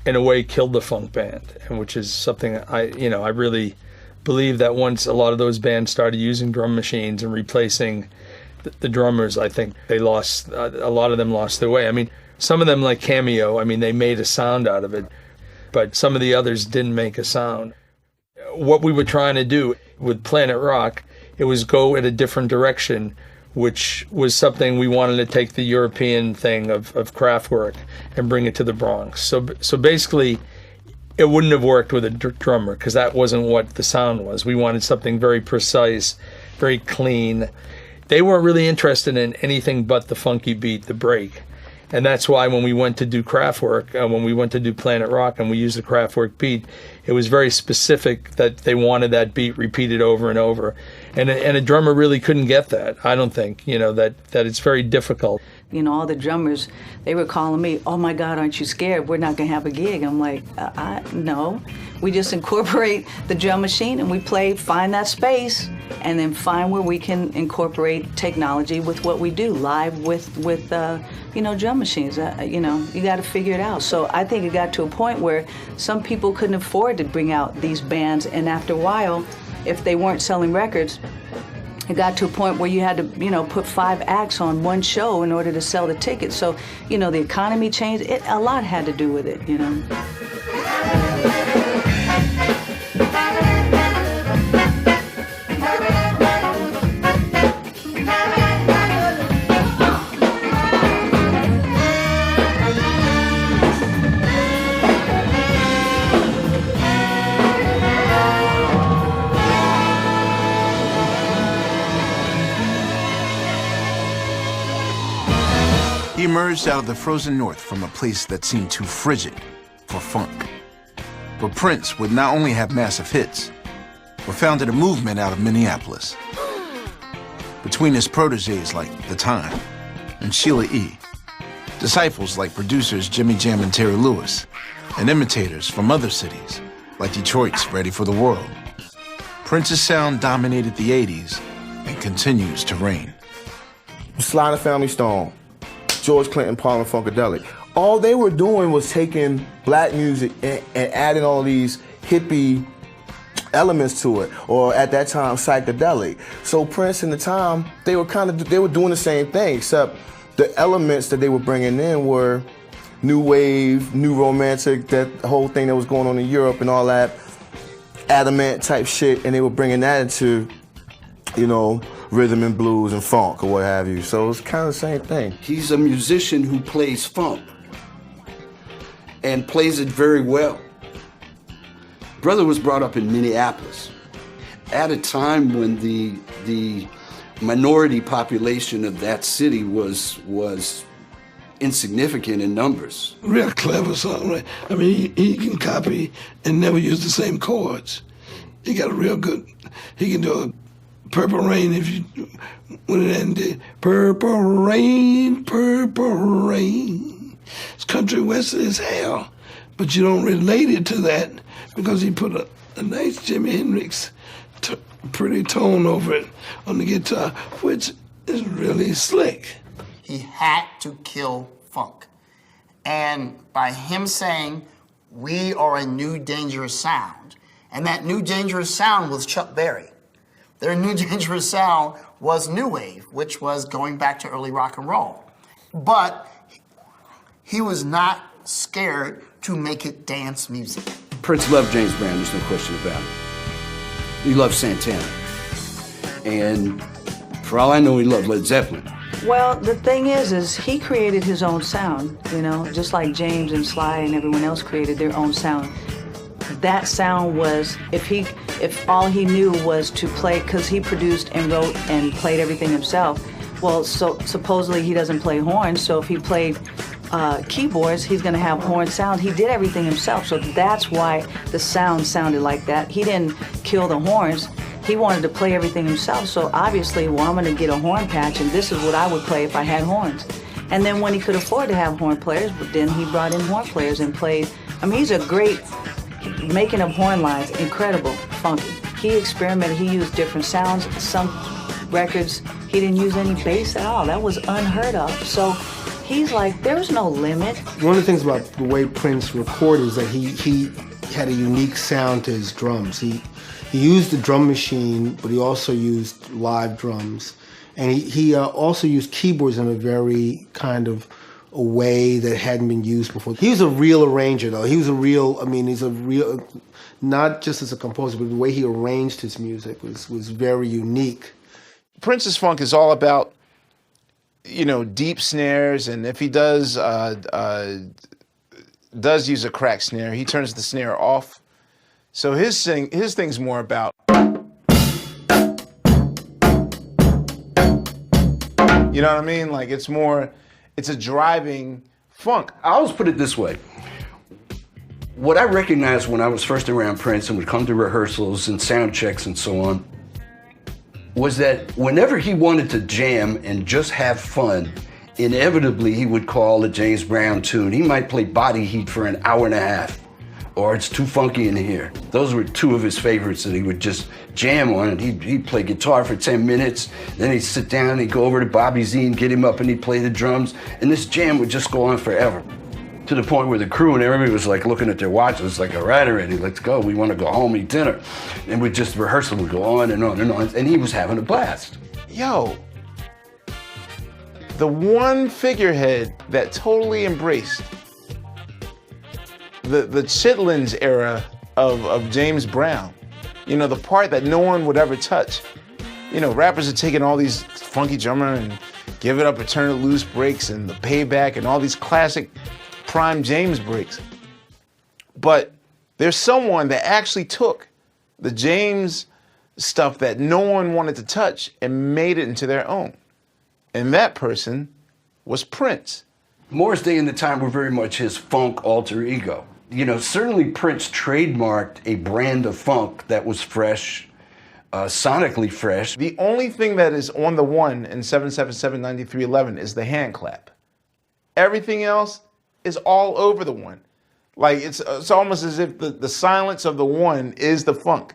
in a way, killed the funk band, and which is something I really believe that once a lot of those bands started using drum machines and replacing the drummers, I think they lost. A lot of them lost their way. Some of them, like Cameo, they made a sound out of it, but some of the others didn't make a sound. What we were trying to do with Planet Rock, it was go in a different direction, which was something we wanted to take the European thing of Kraftwerk and bring it to the Bronx. So basically, it wouldn't have worked with a drummer, because that wasn't what the sound was. We wanted something very precise, very clean. They weren't really interested in anything but the funky beat, the break. And that's why when we went to do Kraftwerk, when we went to do Planet Rock and we used the Kraftwerk beat, it was very specific that they wanted that beat repeated over and over. And a drummer really couldn't get that, I don't think, that it's very difficult.
All the drummers, they were calling me, oh my God, aren't you scared? We're not gonna have a gig. I'm like, no. We just incorporate the drum machine and we find that space, and then find where we can incorporate technology with what we do live with drum machines. You gotta figure it out. So I think it got to a point where some people couldn't afford to bring out these bands, and after a while, if they weren't selling records, it got to a point where you had to, put 5 acts on one show in order to sell the tickets. So, the economy changed. A lot had to do with it,
He emerged out of the frozen north from a place that seemed too frigid for funk. But Prince would not only have massive hits, but founded a movement out of Minneapolis. between his protégés like The Time and Sheila E., disciples like producers Jimmy Jam and Terry Lewis, and imitators from other cities like Detroit's Ready for the World, Prince's sound dominated the 80s and continues to reign.
Sly the Family Stone, George Clinton, Parliament Funkadelic. All they were doing was taking black music and adding all these hippie elements to it, or at that time, psychedelic. So Prince and The Time, they were doing the same thing, except the elements that they were bringing in were new wave, new romantic, that whole thing that was going on in Europe and all that, adamant type shit, and they were bringing that into, you know, rhythm and blues and funk or what have you. So it's kind of the same thing.
He's a musician who plays funk and plays it very well. Brother was brought up in Minneapolis at a time when the minority population of that city was insignificant in numbers.
Real clever songwriter. I mean, he can copy and never use the same chords. He got a real good, he can do a Purple Rain if you, when it ended, purple rain, it's country western as hell, but you don't relate it to that because he put a nice Jimi Hendrix pretty tone over it on the guitar, which is really slick.
He had to kill funk. And by him saying, we are a new dangerous sound, and that new dangerous sound was Chuck Berry. Their new dangerous sound was new wave, which was going back to early rock and roll. But he was not scared to make it dance music.
Prince loved James Brown, there's no question about it. He loved Santana. And for all I know, he loved Led Zeppelin.
Well, the thing is he created his own sound, you know, just like James and Sly and everyone else created their own sound. That sound was, if all he knew was to play, because he produced and wrote and played everything himself, well, so supposedly he doesn't play horns, so if he played keyboards, he's gonna have horn sound. He did everything himself, so that's why the sound sounded like that. He didn't kill the horns. He wanted to play everything himself, so obviously, well, I'm gonna get a horn patch, and this is what I would play if I had horns. And then when he could afford to have horn players, but then he brought in horn players and played. I mean, he's a great making of horn lines, incredible, funky. He experimented, he used different sounds. Some records, he didn't use any bass at all. That was unheard of. So he's like, there's no limit.
One of the things about the way Prince recorded is that he had a unique sound to his drums. He used the drum machine, but he also used live drums. And he also used keyboards in a very kind of a way that hadn't been used before. He was a real arranger, though. He was he's a real, not just as a composer, but the way he arranged his music was very unique.
Prince's funk is all about, you know, deep snares, and if he does use a cracked snare, he turns the snare off. So his thing's more about, you know what I mean? Like it's a driving funk.
I always put it this way. What I recognized when I was first around Prince and would come to rehearsals and sound checks and so on, was that whenever he wanted to jam and just have fun, inevitably he would call a James Brown tune. He might play Body Heat for an hour and a half, or It's Too Funky in Here. Those were two of his favorites that he would just jam on, and he'd play guitar for 10 minutes, then he'd sit down and he'd go over to Bobby Z and get him up and he'd play the drums, and this jam would just go on forever. To the point where the crew and everybody was like looking at their watches, like, all right already, let's go, we want to go home, eat dinner. And we just, rehearsal would go on and on and on, and he was having a blast.
Yo, the one figurehead that totally embraced the Chitlins era of James Brown, you know, the part that no one would ever touch. You know, rappers are taking all these funky drummer and Give It Up or Turn It Loose breaks and the Payback and all these classic prime James breaks. But there's someone that actually took the James stuff that no one wanted to touch and made it into their own. And that person was Prince.
Morris Day and The Time were very much his funk alter ego. You know, certainly Prince trademarked a brand of funk that was fresh, sonically fresh.
The only thing that is on the one in 777-9311 is the hand clap. Everything else is all over the one. Like it's almost as if the silence of the one is the funk.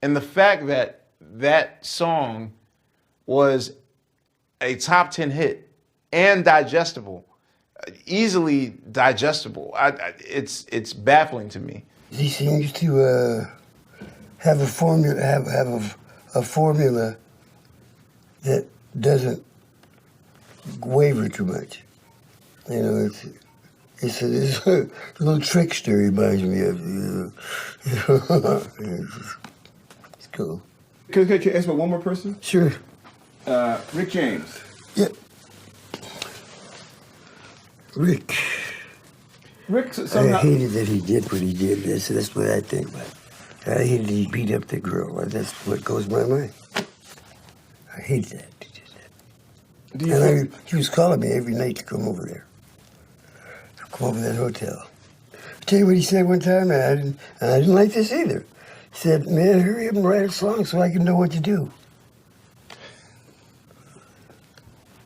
And the fact that that song was a top 10 hit and digestible, easily digestible, it's baffling to me.
He seems to have a formula, have a formula that doesn't waver too much. You know, it's a little trickster. He reminds me of. It's cool.
Can I ask about one more person?
Sure.
Rick James.
Yeah. Rick.
Somehow.
I hated that he did what he did. That's what I think. But I hated he beat up the girl. That's what goes in my mind. I hate that. He was calling me every night to come over there. Come over to that hotel. I'll tell you what he said one time, and I didn't like this either. He said, man, hurry up and write a song so I can know what to do.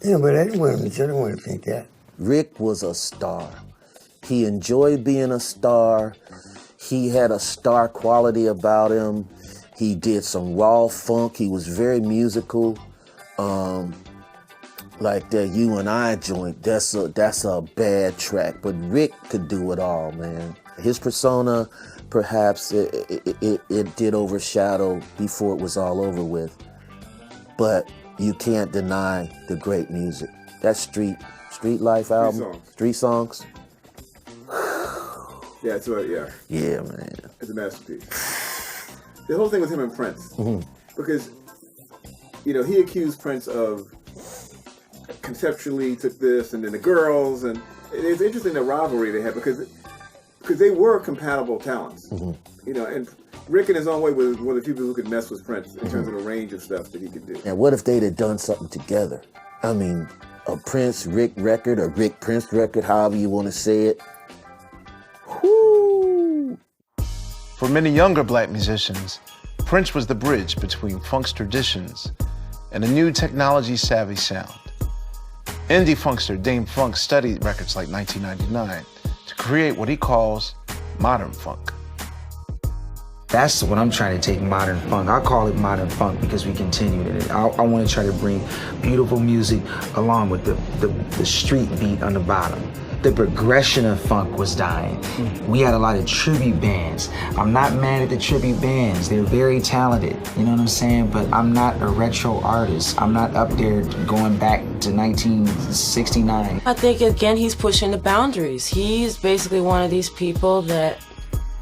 Yeah, but I didn't want to think that.
Rick was a star. He enjoyed being a star. He had a star quality about him. He did some raw funk. He was very musical. Like that You and I joint, that's a bad track. But Rick could do it all, man. His persona, perhaps it did overshadow before it was all over with. But you can't deny the great music. That Street Life album, Street Songs.
Yeah, it's right, yeah.
Yeah, man.
It's a masterpiece. The whole thing with him and Prince.
Mm-hmm.
Because, he accused Prince of conceptually took this and then the girls, and it's interesting the rivalry they had because they were compatible talents.
Mm-hmm.
And Rick in his own way was one of the few people who could mess with Prince in terms of the range of stuff that he could do.
And what if they'd have done something together? I mean, a Prince-Rick record, a Rick-Prince record, however you want to say it.
Whoo! For many younger black musicians, Prince was the bridge between funk's traditions and a new technology-savvy sound. Indie funkster Dame Funk studied records like 1999 to create what he calls modern funk.
That's what I'm trying to take modern funk. I call it modern funk because we continued it. I want to try to bring beautiful music along with the street beat on the bottom. The progression of funk was dying. We had a lot of tribute bands. I'm not mad at the tribute bands. They're very talented, you know what I'm saying? But I'm not a retro artist. I'm not up there going back to 1969.
I think, again, he's pushing the boundaries. He's basically one of these people that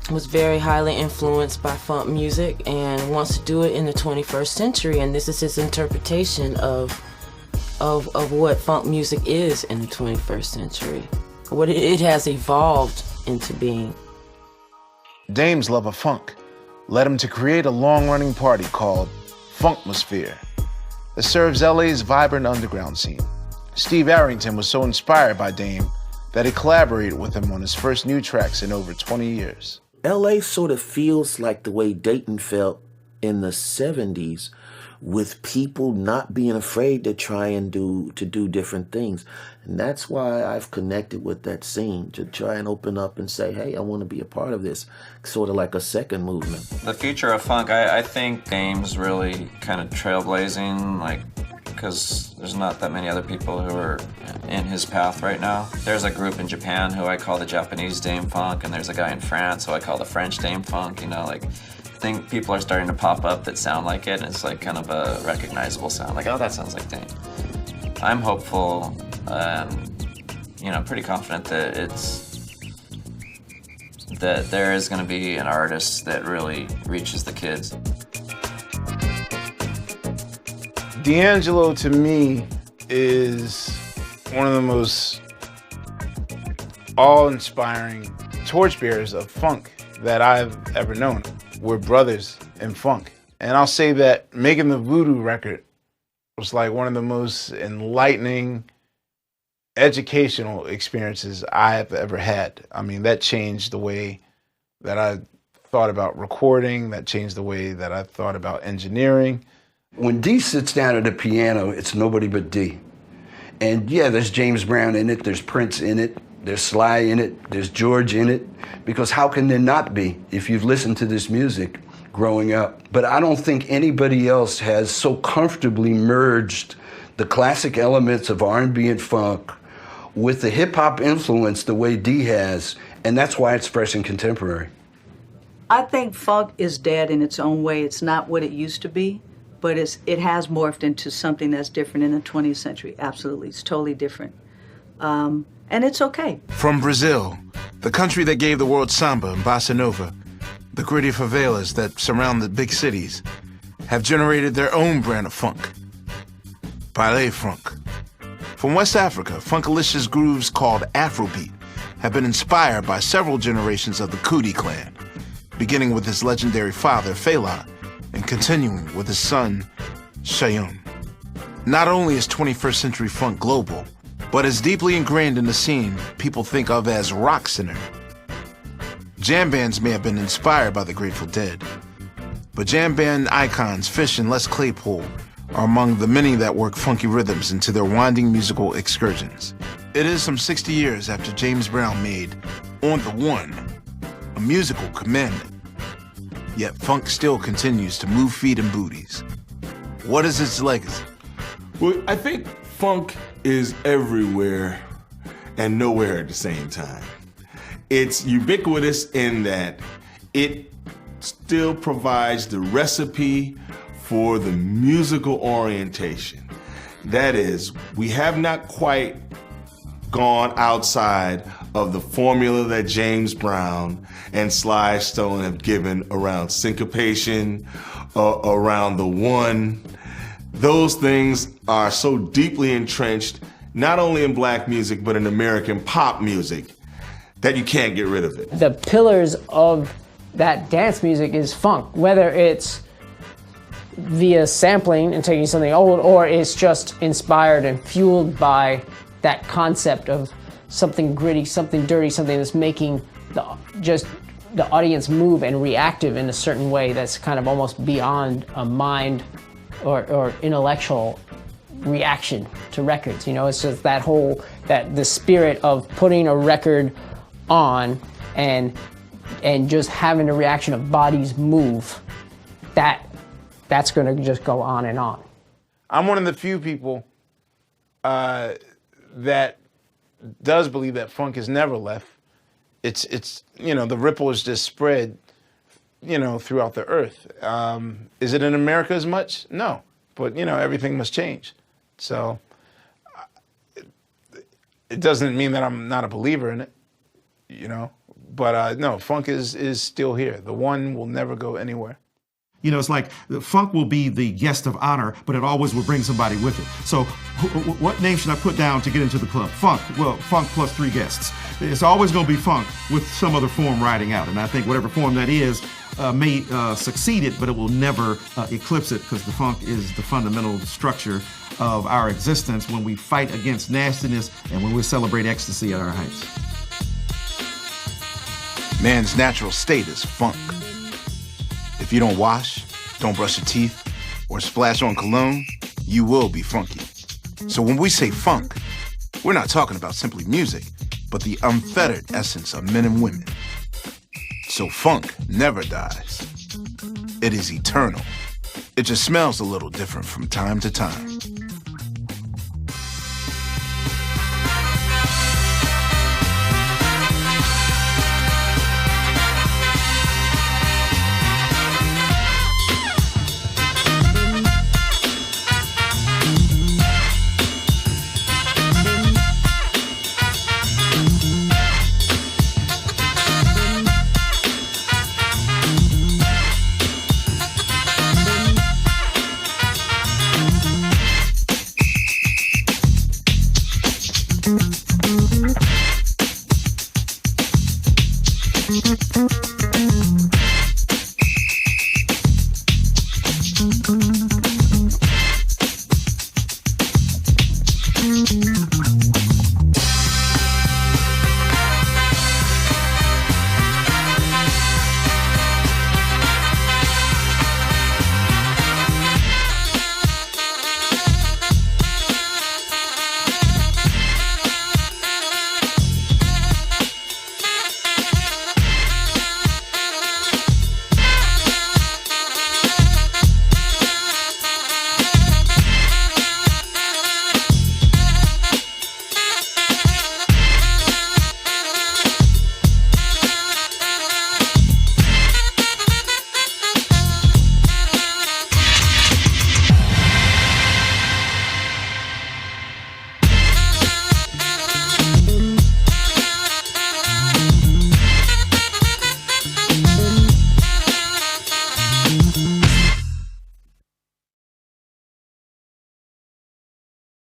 was very highly influenced by funk music and wants to do it in the 21st century. And this is his interpretation of what funk music is in the 21st century. What it has evolved into being.
Dame's love of funk led him to create a long-running party called Funkmosphere that serves LA's vibrant underground scene. Steve Arrington was so inspired by Dame that he collaborated with him on his first new tracks in over 20 years.
LA sort of feels like the way Dayton felt in the 70s, with people not being afraid to try and do different things. And that's why I've connected with that scene, to try and open up and say, hey, I want to be a part of this, sort of like a second movement.
The future of funk, I think Dame's really kind of trailblazing, because there's not that many other people who are in his path right now. There's a group in Japan who I call the Japanese Dame Funk, and there's a guy in France who I call the French Dame Funk, I think people are starting to pop up that sound like it, and it's kind of a recognizable sound. Oh, that sounds like Dame. I'm hopeful, pretty confident that there is going to be an artist that really reaches the kids.
D'Angelo, to me, is one of the most awe-inspiring torchbearers of funk that I've ever known. We're brothers in funk. And I'll say that making the Voodoo record was one of the most enlightening, educational experiences I have ever had. I mean, that changed the way that I thought about recording, that changed the way that I thought about engineering.
When D sits down at a piano, it's nobody but D. And yeah, there's James Brown in it, there's Prince in it, there's Sly in it, there's George in it, because how can there not be if you've listened to this music growing up? But I don't think anybody else has so comfortably merged the classic elements of R&B and funk with the hip-hop influence the way D has, and that's why it's fresh and contemporary.
I think funk is dead in its own way. It's not what it used to be, but it has morphed into something that's different in the 20th century. Absolutely, it's totally different. And it's okay.
From Brazil, the country that gave the world samba and bossa nova, the gritty favelas that surround the big cities have generated their own brand of funk, ballet funk. From West Africa, funkalicious grooves called Afrobeat have been inspired by several generations of the Kuti clan, beginning with his legendary father, Fela, and continuing with his son, Shayon. Not only is 21st century funk global, but is deeply ingrained in the scene people think of as rock center. Jam bands may have been inspired by the Grateful Dead, but jam band icons Fish and Les Claypool are among the many that work funky rhythms into their winding musical excursions. It is some 60 years after James Brown made On the One, a musical commandment. Yet funk still continues to move feet and booties. What is its legacy?
Well, I think funk is everywhere and nowhere at the same time. It's ubiquitous in that it still provides the recipe for the musical orientation. That is, we have not quite gone outside of the formula that James Brown and Sly Stone have given around syncopation, around the one. Those things are so deeply entrenched, not only in black music, but in American pop music, that you can't get rid of it.
The pillars of that dance music is funk, whether it's via sampling and taking something old, or it's just inspired and fueled by that concept of something gritty, something dirty, something that's making the audience move and reactive in a certain way that's kind of almost beyond a mind or intellectual reaction to records. You know, it's just that the spirit of putting a record on and just having a reaction of bodies move, that's going to just go on and on.
I'm one of the few people that does believe that funk has never left. It's you know, the ripple is just spread, you know, throughout the earth. Is it in America as much? No, but you know, everything must change. So it doesn't mean that I'm not a believer in it, you know. But no, funk is still here. The one will never go anywhere.
You know, it's like funk will be the guest of honor, but it always will bring somebody with it. So what name should I put down to get into the club? Funk. Well, funk plus 3 guests. It's always going to be funk with some other form riding out. And I think whatever form that is may succeed it, but it will never eclipse it, because the funk is the fundamental structure of our existence when we fight against nastiness and when we celebrate ecstasy at our heights.
Man's natural state is funk. If you don't wash, don't brush your teeth, or splash on cologne, you will be funky. So when we say funk, we're not talking about simply music, but the unfettered essence of men and women. So funk never dies. It is eternal. It just smells a little different from time to time.